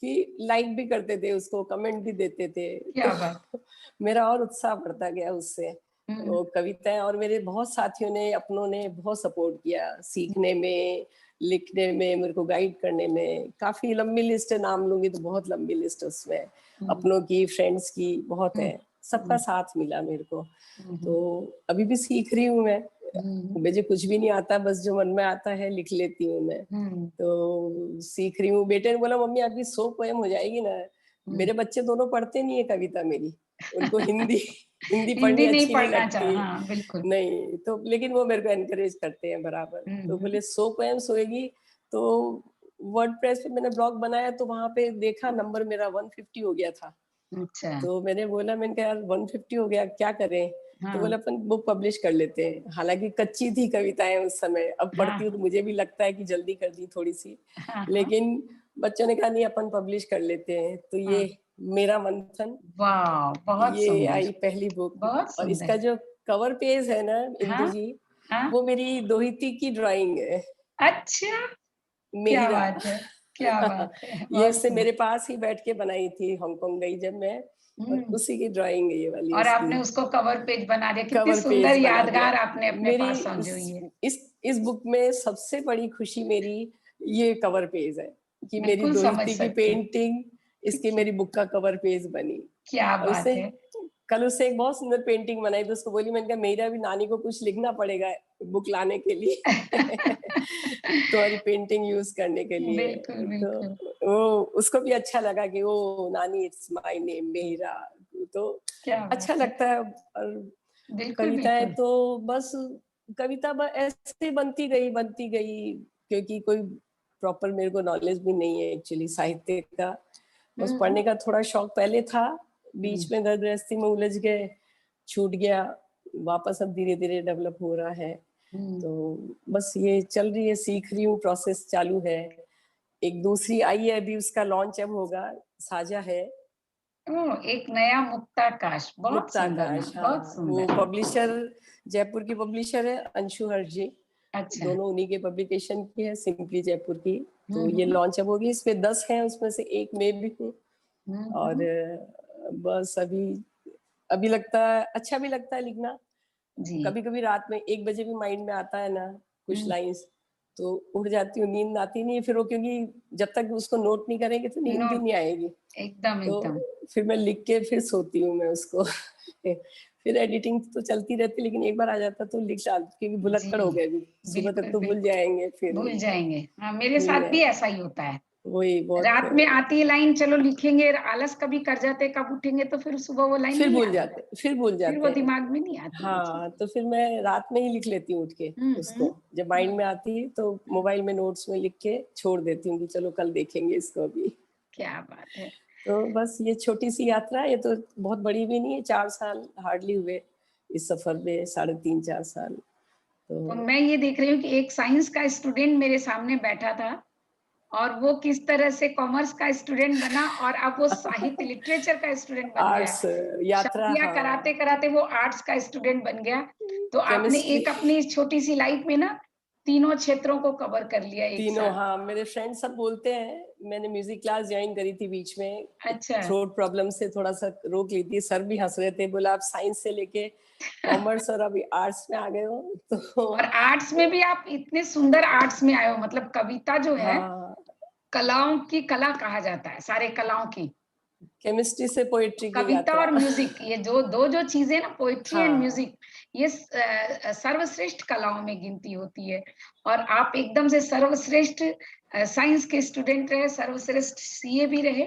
[SPEAKER 2] कि लाइक भी करते थे उसको, कमेंट भी देते थे। तो
[SPEAKER 1] क्या बात।
[SPEAKER 2] मेरा और उत्साह बढ़ता गया उससे।
[SPEAKER 1] हुँ,
[SPEAKER 2] वो कविताएँ, और मेरे बहुत साथियों ने, अपनों ने बहुत सपोर्ट किया सीखने में, लिखने में, मेरे को गाइड करने में। काफ़ी लंबी लिस्ट है, नाम लूँगी तो बहुत लंबी लिस्ट है उसमें।
[SPEAKER 1] हुँ,
[SPEAKER 2] अपनों की, फ्रेंड्स की बहुत
[SPEAKER 1] हुँ,
[SPEAKER 2] है। सबका
[SPEAKER 1] हुँ,
[SPEAKER 2] साथ मिला मेरे को।
[SPEAKER 1] हुँ,
[SPEAKER 2] तो
[SPEAKER 1] हुँ,
[SPEAKER 2] अभी भी सीख रही हूँ मैं।
[SPEAKER 1] हुँ,
[SPEAKER 2] मुझे कुछ भी नहीं आता, बस जो मन में आता है लिख लेती हूँ मैं।
[SPEAKER 1] हुँ,
[SPEAKER 2] तो सीख रही हूँ। बेटे ने बोला मम्मी आपकी 100 पोएम हो जाएगी ना।
[SPEAKER 1] हुँ।
[SPEAKER 2] मेरे बच्चे दोनों पढ़ते नहीं है कविता मेरी। उनको हिंदी हिंदी पढ़नी
[SPEAKER 1] हिंदी नहीं
[SPEAKER 2] अच्छी नहीं
[SPEAKER 1] पढ़ना चाह
[SPEAKER 2] लगती।
[SPEAKER 1] हाँ, बिल्कुल।
[SPEAKER 2] नहीं, तो लेकिन वो मेरे को एनकरेज करते हैं बराबर।
[SPEAKER 1] हुँ,
[SPEAKER 2] तो
[SPEAKER 1] हुँ।
[SPEAKER 2] बोले 100 पोएम्स होएगी, तो वर्डप्रेस पे मैंने ब्लॉग बनाया तो वहाँ पे देखा नंबर मेरा 150 हो गया था।
[SPEAKER 1] अच्छा,
[SPEAKER 2] तो मैंने कहा यार 150 हो गया, क्या करें? तो
[SPEAKER 1] हाँ,
[SPEAKER 2] बोले अपन बुक पब्लिश कर लेते हैं। हालाँकि कच्ची थी कविताएँ उस समय, अब
[SPEAKER 1] हाँ,
[SPEAKER 2] पढ़ती हूँ तो मुझे भी लगता है कि जल्दी कर दी थोड़ी-सी।
[SPEAKER 1] हाँ, हाँ,
[SPEAKER 2] लेकिन बच्चों ने कहा नहीं अपन पब्लिश कर लेते हैं। तो
[SPEAKER 1] हाँ।
[SPEAKER 2] ये मेरा मंथन,
[SPEAKER 1] वाह! बहुत
[SPEAKER 2] ये
[SPEAKER 1] सुंदर,
[SPEAKER 2] आई पहली बुक।
[SPEAKER 1] बहुत
[SPEAKER 2] और
[SPEAKER 1] सुंदर।
[SPEAKER 2] इसका जो कवर पेज है ना इंदु
[SPEAKER 1] हाँ,
[SPEAKER 2] जी,
[SPEAKER 1] हाँ।
[SPEAKER 2] वो मेरी दोहिती की ड्राइंग है,
[SPEAKER 1] अच्छा! क्या
[SPEAKER 2] मेहिरा।
[SPEAKER 1] बात है, क्या बात है।
[SPEAKER 2] ये
[SPEAKER 1] बहुत
[SPEAKER 2] इससे
[SPEAKER 1] सुंदर।
[SPEAKER 2] मेरे पास ही बैठ के बनाई थी, हांगकांग गई जब मैं, और
[SPEAKER 1] हुँ।
[SPEAKER 2] उसी की ड्राइंग है ये वाली
[SPEAKER 1] और
[SPEAKER 2] उसकी।
[SPEAKER 1] आपने उसको कवर पेज बना दिया। कितनी
[SPEAKER 2] कवर
[SPEAKER 1] सुंदर
[SPEAKER 2] पेज बना दिया।
[SPEAKER 1] यादगार आपने अपने
[SPEAKER 2] मेरी
[SPEAKER 1] पास संजोई है।
[SPEAKER 2] इस इस बुक में सबसे बड़ी खुशी मेरी ये कवर पेज है कि मेरी
[SPEAKER 1] बिल्कुल समझ
[SPEAKER 2] दोहिती की
[SPEAKER 1] सकती हूँ।
[SPEAKER 2] पेंटिंग इसकी
[SPEAKER 1] क्या
[SPEAKER 2] मेरी बुक का कवर पेज बनी।
[SPEAKER 1] क्या
[SPEAKER 2] और
[SPEAKER 1] बात
[SPEAKER 2] उससे
[SPEAKER 1] है।
[SPEAKER 2] कल उससे एक बहुत सुंदर पेंटिंग बनाई तो उसको बोली, मैंने कहा मेरा भी नानी को कुछ लिखना पड़ेगा बुक लाने के लिए तुम्हारी पेंटिंग यूज करने के लिए।
[SPEAKER 1] बिल्कुल,
[SPEAKER 2] तो
[SPEAKER 1] बिल्कुल।
[SPEAKER 2] वो उसको भी अच्छा लगा कि ओ नानी इट्स माय नेम मेरा। तो
[SPEAKER 1] क्या
[SPEAKER 2] अच्छा
[SPEAKER 1] बात है।
[SPEAKER 2] लगता है। और
[SPEAKER 1] बिल्कुल,
[SPEAKER 2] कविताएँ
[SPEAKER 1] बिल्कुल।
[SPEAKER 2] तो बस कविता ऐसे बनती गई क्योंकि कोई प्रॉपर मेरे को नॉलेज भी नहीं है एक्चुअली साहित्य का। बस
[SPEAKER 1] हुँ,
[SPEAKER 2] पढ़ने का थोड़ा शौक पहले था,
[SPEAKER 1] हुँ,
[SPEAKER 2] बीच में घर गृहस्थी में उलझ गए, छूट गया, वापस अब धीरे-धीरे डेवलप हो रहा है।
[SPEAKER 1] हुँ।
[SPEAKER 2] तो बस ये चल रही है, सीख रही हूँ, प्रोसेस चालू है। एक दूसरी आई है, अभी उसका लॉन्च अब होगा, साझा है,
[SPEAKER 1] ओह! एक नया मुक्ताकाश। बहुत सुंदर
[SPEAKER 2] मुक्ताकाश।
[SPEAKER 1] नाम, बहुत
[SPEAKER 2] हाँ, वो
[SPEAKER 1] सुंदर।
[SPEAKER 2] पब्लिशर जयपुर की पब्लिशर है अंशु हर्ष जी,
[SPEAKER 1] अच्छा।
[SPEAKER 2] दोनों उन्हीं के पब्लिकेशन की है, सिंपली जयपुर की।
[SPEAKER 1] हुँ,
[SPEAKER 2] तो ये
[SPEAKER 1] हुँ।
[SPEAKER 2] लॉन्च अब होगी, इसमें 10 हैं, उसमें से एक मैं भी हूँ।
[SPEAKER 1] हुँ,
[SPEAKER 2] और
[SPEAKER 1] हुँ।
[SPEAKER 2] बस अभी अभी लगता है, अच्छा भी लगता है लिखना।
[SPEAKER 1] जी।
[SPEAKER 2] कभी-कभी रात में 1 बजे भी माइंड में आता है ना कुछ
[SPEAKER 1] हुँ।
[SPEAKER 2] लाइन्स, तो उठ जाती हूँ, नींद आती नहीं है फिर वो, क्योंकि जब तक उसको नोट नहीं करेंगे तो नींद भी
[SPEAKER 1] नोट
[SPEAKER 2] नहीं आएगी।
[SPEAKER 1] एकदम,
[SPEAKER 2] तो
[SPEAKER 1] एकदम।
[SPEAKER 2] फिर मैं लिख के फिर सोती हूँ मैं उसको। फिर एडिटिंग तो चलती रहती है लेकिन एक बार आ जाता तो लिख डालती, क्योंकि भुलक्कड़ हो
[SPEAKER 1] जी।
[SPEAKER 2] गए अभी, सुबह तक
[SPEAKER 1] बिल्कुल,
[SPEAKER 2] तो भूल
[SPEAKER 1] बिल्कुल।
[SPEAKER 2] जाएँगे फिर
[SPEAKER 1] भूल जाएँगे। हाँ, मेरे
[SPEAKER 2] भूल
[SPEAKER 1] साथ भी
[SPEAKER 2] जाएँ।
[SPEAKER 1] ऐसा ही होता है।
[SPEAKER 2] वही बहुत
[SPEAKER 1] रात में आती है लाइन चलो लिखेंगे, आलस कभी कर जाते हैं, कब उठेंगे तो फिर सुबह वो लाइन नहीं याद आता है।
[SPEAKER 2] फिर भूल
[SPEAKER 1] फिर
[SPEAKER 2] जाते
[SPEAKER 1] वो
[SPEAKER 2] हैं।
[SPEAKER 1] दिमाग में नहीं आती वो
[SPEAKER 2] हाँ,
[SPEAKER 1] चीज़ें।
[SPEAKER 2] तो फिर मैं रात में ही लिख लेती हूँ उठ के
[SPEAKER 1] हुँ, हुँ।
[SPEAKER 2] उसको। जब
[SPEAKER 1] हुँ,
[SPEAKER 2] माइंड में आती है तो
[SPEAKER 1] हुँ।
[SPEAKER 2] मोबाइल में नोट्स में लिख के छोड़ देती हूँ कि चलो कल देखेंगे इसको अभी।
[SPEAKER 1] क्या बात है!
[SPEAKER 2] तो बस ये छोटी-सी यात्रा है, ये तो बहुत बड़ी भी नहीं है, 4 साल हार्डली हुए इस सफ़र में, साढ़े 3-4 साल।
[SPEAKER 1] तो
[SPEAKER 2] तो
[SPEAKER 1] मैं ये देख रही हूँ कि एक साइंस का स्टूडेंट मेरे सामने बैठा था और वो किस तरह से कॉमर्स का स्टूडेंट बना और अब वो साहित्य लिटरेचर का स्टूडेंट बन गया है।
[SPEAKER 2] आर्ट्स यात्रा,
[SPEAKER 1] शादियाँ
[SPEAKER 2] हाँ,
[SPEAKER 1] कराते-कराते वो आर्ट्स का स्टूडेंट बन गया। तो आपने
[SPEAKER 2] केमिस्ट्री
[SPEAKER 1] एक अपनी इस छोटी-सी लाइफ में ना तीनों क्षेत्रों को कवर कर लिया एक
[SPEAKER 2] तीनों,
[SPEAKER 1] साथ।
[SPEAKER 2] हाँ, मेरे फ्रेंड्स सब बोलते हैं, मैंने म्यूज़िक क्लास जॉइन करी थी बीच में,
[SPEAKER 1] अच्छा।
[SPEAKER 2] थ्रोट प्रॉब्लम से थोड़ा-सा रोक ली थी, सर भी हँस रहे थे, बोला आप साइंस से लेके कॉमर्स और अभी आर्ट्स में आ गए हो,
[SPEAKER 1] और
[SPEAKER 2] तो
[SPEAKER 1] आर्ट्स में भी आप इतने सुंदर आर्ट्स में आए हो मतलब कविता जो है,
[SPEAKER 2] हाँ,
[SPEAKER 1] कलाओं की कला कहा जाता है, सारे कलाओं की।
[SPEAKER 2] केमिस्ट्री से पोएट्री की
[SPEAKER 1] कविता
[SPEAKER 2] यात्रा।
[SPEAKER 1] और म्यूजिक, ये जो जो चीजें ना, पोएट्री एंड
[SPEAKER 2] हाँ,
[SPEAKER 1] म्यूजिक, ये सर्वश्रेष्ठ कलाओं में गिनती होती है। और आप एकदम से सर्वश्रेष्ठ साइंस के स्टूडेंट रहे, सर्वश्रेष्ठ सीए भी रहे,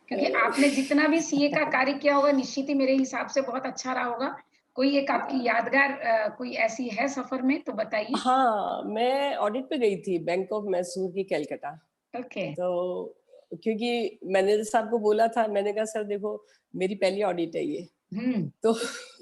[SPEAKER 1] क्योंकि आपने जितना भी सीए का कार्य किया होगा, निश्चित ही मेरे हिसाब से बहुत अच्छा रहा होगा। कोई एक आपकी यादगार कोई ऐसी है सफर में तो बताइए।
[SPEAKER 2] हाँ, मैं ऑडिट पे गई थी बैंक ऑफ मैसूर की कलकत्ता।
[SPEAKER 1] ओके।
[SPEAKER 2] तो क्योंकि मैनेजर साहब को बोला था, मैंने कहा सर देखो मेरी पहली ऑडिट है ये,
[SPEAKER 1] हम्म।
[SPEAKER 2] तो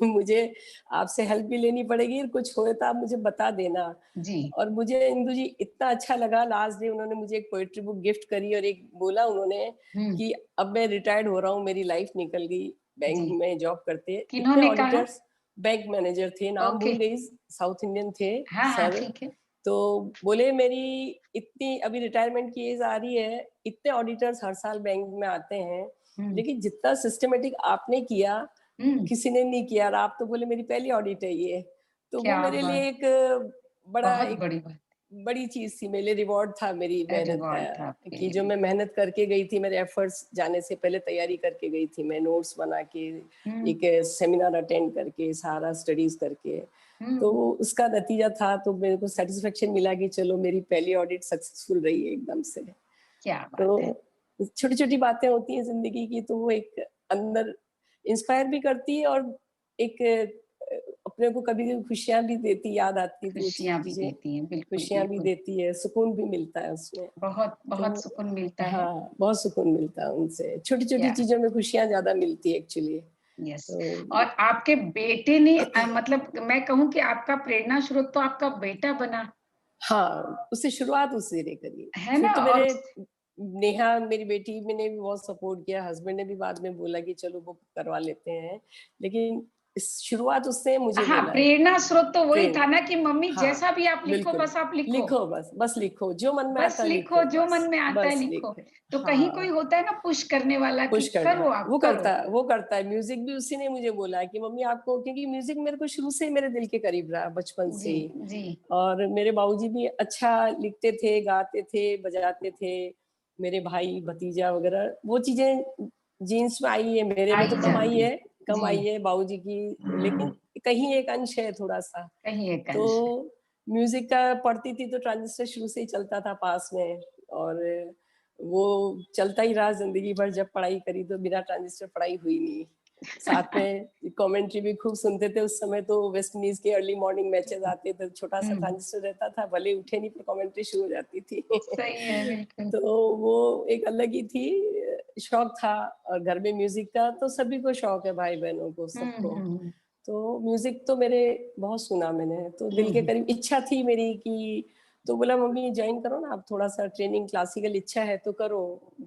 [SPEAKER 2] मुझे आपसे हेल्प भी लेनी पड़ेगी, कुछ होए तो आप मुझे बता देना।
[SPEAKER 1] जी।
[SPEAKER 2] और मुझे इंदु जी इतना अच्छा लगा, लास्ट डे उन्होंने मुझे एक पोएट्री बुक गिफ्ट करी और एक बोला उन्होंने
[SPEAKER 1] हम्म।
[SPEAKER 2] कि अब मैं रिटायर्ड हो रहा हूँ, मेरी लाइफ निकल गई, बैंक
[SPEAKER 1] जी।
[SPEAKER 2] में जॉब करते इतने
[SPEAKER 1] किन्होंने कहा?
[SPEAKER 2] ऑडिटर्स, बैंक मैनेजर थे, नाम
[SPEAKER 1] ओके।
[SPEAKER 2] भूल गई, साउथ इंडियन थे
[SPEAKER 1] हाँ हाँ,
[SPEAKER 2] सर।
[SPEAKER 1] ठीक है।
[SPEAKER 2] तो बोले मेरी इतनी अभी रिटायरमेंट की एज आ रही है, इतने ऑडिटर्स हर साल बैंक में आते हैं,
[SPEAKER 1] हम्म।
[SPEAKER 2] लेकिन जितना सिस्टमेटिक आपने किया
[SPEAKER 1] हम्म।
[SPEAKER 2] किसी ने नहीं किया, और आप तो बोले मेरी पहली ऑडिट है ये। तो वो
[SPEAKER 1] क्या
[SPEAKER 2] मेरे
[SPEAKER 1] बात,
[SPEAKER 2] लिए एक बड़ा
[SPEAKER 1] बहुत
[SPEAKER 2] एक
[SPEAKER 1] बड़ी बात
[SPEAKER 2] बड़ी चीज थी, मेरे लिए रिवॉर्ड था मेरी
[SPEAKER 1] है,
[SPEAKER 2] मेहनत
[SPEAKER 1] रिवॉर्ड था
[SPEAKER 2] का,
[SPEAKER 1] आपके
[SPEAKER 2] कि जो
[SPEAKER 1] लिए।
[SPEAKER 2] मैं मेहनत करके गई थी, मेरे एफर्ट्स जाने से पहले तैयारी करके गई थी, मैं नोट्स बना के,
[SPEAKER 1] हम्म।
[SPEAKER 2] एक सेमिनार अटेंड करके, सारा स्टडीज करके, तो
[SPEAKER 1] हम्म।
[SPEAKER 2] उसका नतीजा था। तो मेरे को सेटिस्फेक्शन मिला कि चलो मेरी पहली ऑडिट सक्सेसफुल रही है एकदम से।
[SPEAKER 1] क्या बात है।
[SPEAKER 2] तो छोटी छोटी बातें होती हैं जिंदगी की, तो वो एक अंदर इंस्पायर भी करती है, और एक अपने को कभी कभी खुशियां भी देती, याद आती है वो
[SPEAKER 1] खुशियां भी
[SPEAKER 2] चीजें,
[SPEAKER 1] देती हैं, बिल्कुल
[SPEAKER 2] खुशियां भी
[SPEAKER 1] बिल्कुल।
[SPEAKER 2] देती है, सुकून भी मिलता है उसमें।
[SPEAKER 1] बहुत बहुत
[SPEAKER 2] तो
[SPEAKER 1] सुकून मिलता है।
[SPEAKER 2] हाँ, बहुत सुकून मिलता है उनसे, छोटी छोटी
[SPEAKER 1] क्या।
[SPEAKER 2] चीजों में खुशियां ज्यादा मिलती है एक्चुअली।
[SPEAKER 1] यस।
[SPEAKER 2] तो
[SPEAKER 1] और आपके बेटे ने मतलब मैं कहूँ कि आपका प्रेरणा स्रोत तो आपका बेटा बना,
[SPEAKER 2] हाँ, उससे शुरुआत उससे ने करी।
[SPEAKER 1] है
[SPEAKER 2] फिर
[SPEAKER 1] ना?
[SPEAKER 2] तो
[SPEAKER 1] और
[SPEAKER 2] मेरे नेहा मेरी बेटी ने भी बहुत सपोर्ट किया, हस्बैंड ने भी बाद में बोला कि चलो वो करवा लेते हैं, लेकिन शुरुआत उससे मुझे
[SPEAKER 1] हाँ,
[SPEAKER 2] बोला है
[SPEAKER 1] प्रेरणा स्रोत तो वही था
[SPEAKER 2] ट्रेन।
[SPEAKER 1] ना कि मम्मी
[SPEAKER 2] हाँ,
[SPEAKER 1] जैसा भी आप लिखो,
[SPEAKER 2] बिल्कुल,
[SPEAKER 1] बस आप लिखो।
[SPEAKER 2] लिखो बस, बस लिखो, जो मन में
[SPEAKER 1] बस
[SPEAKER 2] आता है
[SPEAKER 1] लिखो,
[SPEAKER 2] लिखो,
[SPEAKER 1] जो मन
[SPEAKER 2] बस,
[SPEAKER 1] में आता है
[SPEAKER 2] बस
[SPEAKER 1] लिखो।
[SPEAKER 2] लिखो।
[SPEAKER 1] तो कहीं कोई
[SPEAKER 2] हाँ,
[SPEAKER 1] होता है ना पुश करने वाला कि
[SPEAKER 2] पुश करना,
[SPEAKER 1] करो, आप
[SPEAKER 2] वो
[SPEAKER 1] करो।
[SPEAKER 2] करता है, वो करता है। म्यूजिक भी उसी ने मुझे बोला कि मम्मी आपको, क्योंकि म्यूजिक मेरे को शुरू से मेरे दिल के करीब रहा, बचपन से
[SPEAKER 1] जी।
[SPEAKER 2] ही।
[SPEAKER 1] जी।
[SPEAKER 2] और मेरे बाबूजी भी अच्छा लिखते थे, गाते थे, बजाते थे, मेरे भाई भतीजा वगैरह, वो चीजें जीन्स में आई है, मेरे
[SPEAKER 1] आ
[SPEAKER 2] में तो
[SPEAKER 1] ही
[SPEAKER 2] कम आई
[SPEAKER 1] जाती।
[SPEAKER 2] है, कम
[SPEAKER 1] जी।
[SPEAKER 2] आई है बाबूजी की, लेकिन कहीं एक अंश है थोड़ा सा।
[SPEAKER 1] कहीं एक
[SPEAKER 2] तो
[SPEAKER 1] अंश है।
[SPEAKER 2] म्यूजिक का पढ़ती थी तो ट्रांजिस्टर शुरू से ही चलता था पास में, और वो चलता ही रहा जिंदगी भर। जब पढ़ाई करी तो बिना ट्रांजिस्टर पढ़ाई हुई नहीं। साथ में कमेंट्री भी खूब सुनते थे उस समय, तो वेस्ट इंडीज के अर्ली मॉर्निंग मैचेस आते थे, छोटा सा
[SPEAKER 1] हम्म।
[SPEAKER 2] ट्रांजिस्टर रहता था, भले उठे नहीं पर कमेंट्री शुरू हो जाती थी।
[SPEAKER 1] सही है, बिल्कुल।
[SPEAKER 2] तो वो एक अलग ही थी, शौक था। और घर में म्यूजिक का तो सभी को शौक है, भाई बहनों को, सबको।
[SPEAKER 1] हम्म।
[SPEAKER 2] तो म्यूजिक तो मेरे बहुत सुना मैंने, तो दिल के
[SPEAKER 1] हम्म।
[SPEAKER 2] करीब, इच्छा थी मेरी कि, तो बोला मम्मी ज्वाइन करो ना आप, थोड़ा सा ट्रेनिंग क्लासिकल इच्छा है तो करो।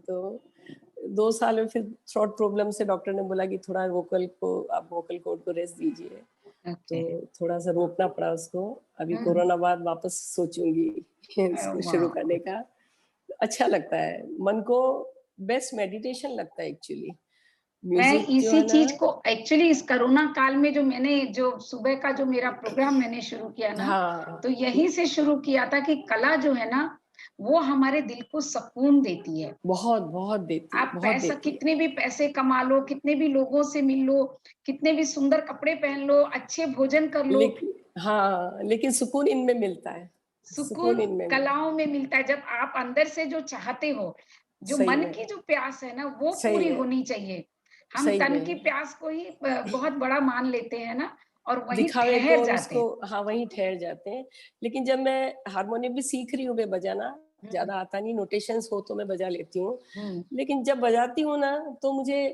[SPEAKER 2] तो 2 साल में फिर थ्रोट प्रॉब्लम से डॉक्टर ने बोला कि थोड़ा वोकल को, आप वोकल कॉर्ड को रेस्ट दीजिए।
[SPEAKER 1] ओके।
[SPEAKER 2] तो थोड़ा सा रोकना पड़ा उसको। अभी
[SPEAKER 1] हम्म।
[SPEAKER 2] कोरोना बाद वापस सोचूंगी इसको शुरू
[SPEAKER 1] वाह।
[SPEAKER 2] करने का। अच्छा लगता है मन को, बेस्ट मेडिटेशन लगता है एक्चुअली
[SPEAKER 1] मैं
[SPEAKER 2] म्यूजिक जो
[SPEAKER 1] इसी
[SPEAKER 2] है ना।
[SPEAKER 1] चीज को एक्चुअली इस कोरोना काल में जो मैंने जो सुबह का जो मेरा प्रोग्राम मैंने शुरू किया ना,
[SPEAKER 2] हाँ,
[SPEAKER 1] तो यहीं से शुरू किया था कि कला जो है ना, वो हमारे दिल को सुकून देती है।
[SPEAKER 2] बहुत बहुत देती है,
[SPEAKER 1] आप
[SPEAKER 2] बहुत
[SPEAKER 1] पैसा
[SPEAKER 2] देती है।
[SPEAKER 1] कितने भी पैसे कमा लो, कितने भी लोगों से मिल लो, कितने भी सुंदर कपड़े पहन लो, अच्छे भोजन कर लो,
[SPEAKER 2] लेकिन हाँ, लेकिन सुकून इनमें मिलता है,
[SPEAKER 1] सुकून
[SPEAKER 2] सुकून इनमें मिलता
[SPEAKER 1] कलाओं में मिलता है। जब आप अंदर से जो चाहते हो,
[SPEAKER 2] है।
[SPEAKER 1] जो
[SPEAKER 2] सही
[SPEAKER 1] मन
[SPEAKER 2] में,
[SPEAKER 1] की जो प्यास है ना, वो
[SPEAKER 2] सही
[SPEAKER 1] पूरी
[SPEAKER 2] में,
[SPEAKER 1] होनी चाहिए। हम
[SPEAKER 2] सही
[SPEAKER 1] तन की
[SPEAKER 2] में।
[SPEAKER 1] प्यास को ही बहुत बड़ा मान लेते हैं ना, और वहीं
[SPEAKER 2] दिखावे को
[SPEAKER 1] ठहर
[SPEAKER 2] और
[SPEAKER 1] जाते
[SPEAKER 2] उसको,
[SPEAKER 1] हैं।
[SPEAKER 2] हाँ वहीं ठहर जाते हैं। लेकिन जब मैं हारमोनियम भी सीख रही हूँ, मैं बजाना
[SPEAKER 1] हम्म।
[SPEAKER 2] ज्यादा आता नहीं, नोटेशंस हो तो मैं बजा लेती हूँ,
[SPEAKER 1] हम्म।
[SPEAKER 2] लेकिन जब बजाती हूँ ना तो मुझे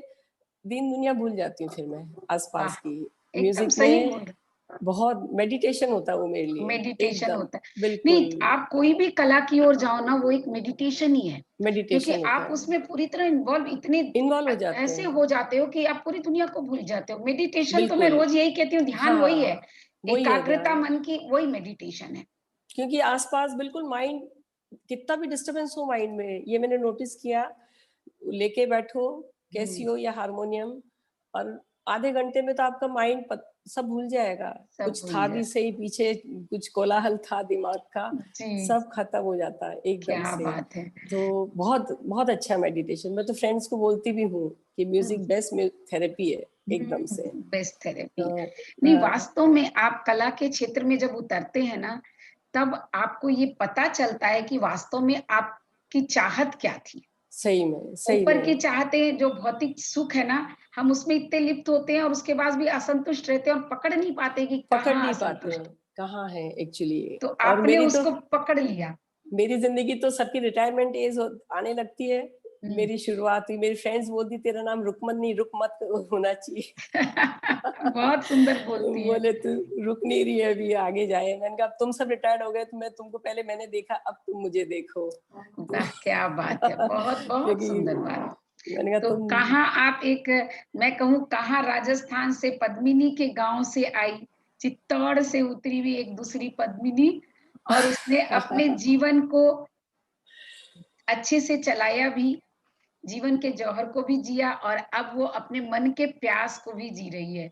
[SPEAKER 2] दीन दुनिया भूल जाती हूँ, फिर मैं
[SPEAKER 1] वाह,
[SPEAKER 2] आसपास की।
[SPEAKER 1] एकदम
[SPEAKER 2] म्यूजिक
[SPEAKER 1] सही
[SPEAKER 2] में
[SPEAKER 1] बोल रहे।
[SPEAKER 2] बहुत मेडिटेशन होता है वो मेरे लिए,
[SPEAKER 1] मेडिटेशन
[SPEAKER 2] एकदम,
[SPEAKER 1] होता है।
[SPEAKER 2] बिल्कुल
[SPEAKER 1] नहीं, आप कोई भी कला की ओर जाओ ना, वो एक मेडिटेशन ही है। क्योंकि
[SPEAKER 2] मेडिटेशन होता
[SPEAKER 1] आप
[SPEAKER 2] है,
[SPEAKER 1] उसमें पूरी तरह इन्वॉल्व, इतने
[SPEAKER 2] इन्वॉल्व हो जाते
[SPEAKER 1] ऐसे
[SPEAKER 2] हैं,
[SPEAKER 1] हो जाते हो कि आप पूरी दुनिया को भूल जाते हो। मेडिटेशन तो मैं
[SPEAKER 2] बिल्कुल।
[SPEAKER 1] रोज यही कहती हूँ, ध्यान वही है।
[SPEAKER 2] हाँ, वही है
[SPEAKER 1] एकाग्रता
[SPEAKER 2] ध्यान,
[SPEAKER 1] मन की, वही मेडिटेशन है।
[SPEAKER 2] क्योंकि आसपास बिल्कुल माइंड, कितना भी डिस्टरबेंस हो माइंड में, ये मैंने नोटिस किया, लेके बैठो
[SPEAKER 1] हम्म।
[SPEAKER 2] कैसियो या हारमोनियम, और आधे घंटे में तो आपका माइंड सब भूल जाएगा।
[SPEAKER 1] सब
[SPEAKER 2] कुछ
[SPEAKER 1] भूल
[SPEAKER 2] था भी
[SPEAKER 1] जाए।
[SPEAKER 2] सही, पीछे कुछ कोलाहल था दिमाग का,
[SPEAKER 1] जी,
[SPEAKER 2] सब खत्म हो जाता है एकदम
[SPEAKER 1] क्या
[SPEAKER 2] से।
[SPEAKER 1] बात है।
[SPEAKER 2] तो बहुत बहुत अच्छा मेडिटेशन, मैं तो फ्रेंड्स को बोलती भी हूँ कि
[SPEAKER 1] हुँ,
[SPEAKER 2] म्यूजिक बेस्ट थेरेपी है एकदम से।
[SPEAKER 1] Best therapy.
[SPEAKER 2] तो
[SPEAKER 1] नहीं, वास्तव में आप कला के क्षेत्र में जब उतरते हैं ना, तब आपको ये पता चलता है कि वास्तव में आपकी चाहत क्या थी।
[SPEAKER 2] सही
[SPEAKER 1] ऊपर की
[SPEAKER 2] में
[SPEAKER 1] चाहतें जो भौतिक सुख है ना, हम उसमें इतने लिप्त होते हैं और उसके बाद भी असंतुष्ट रहते हैं और पकड़ नहीं पाते कि
[SPEAKER 2] पकड़
[SPEAKER 1] कहाँ
[SPEAKER 2] नहीं पाते
[SPEAKER 1] असंतुष्ट
[SPEAKER 2] हैं,
[SPEAKER 1] हूँ।
[SPEAKER 2] कहाँ है एक्चुअली।
[SPEAKER 1] तो
[SPEAKER 2] और
[SPEAKER 1] आपने उसको पकड़ लिया।
[SPEAKER 2] मेरी जिंदगी तो सबकी रिटायरमेंट एज आने लगती है,
[SPEAKER 1] हुँ।
[SPEAKER 2] मेरी शुरुआत हुई, मेरी फ्रेंड्स बोलती तेरा नाम रुकमत नहीं रुक मत होना चाहिए।
[SPEAKER 1] बहुत सुंदर बोलती हैं।
[SPEAKER 2] बोले तू रुक नहीं रही है, अभी आगे जाए। मैंने कहा अब तुम सब रिटायर्ड हो गए तो मैं तुमको पहले मैंने देखा, अब तुम मुझे देखो। तो
[SPEAKER 1] वाह! क्या बात है। बहुत, बहुत
[SPEAKER 2] क्योंकि
[SPEAKER 1] सुंदर बात।
[SPEAKER 2] मैंने कहा
[SPEAKER 1] तो
[SPEAKER 2] तुम
[SPEAKER 1] कहाँ आप एक मैं कहूँ कहाँ राजस्थान से पद्मिनी के गाँव से आई, चित्तौड़ से उतरी हुई एक दूसरी पद्मिनी और उसने अपने जीवन को अच्छे से चलाया भी, जीवन के जौहर को भी जिया और अब वो अपने मन के प्यास को भी जी रही है।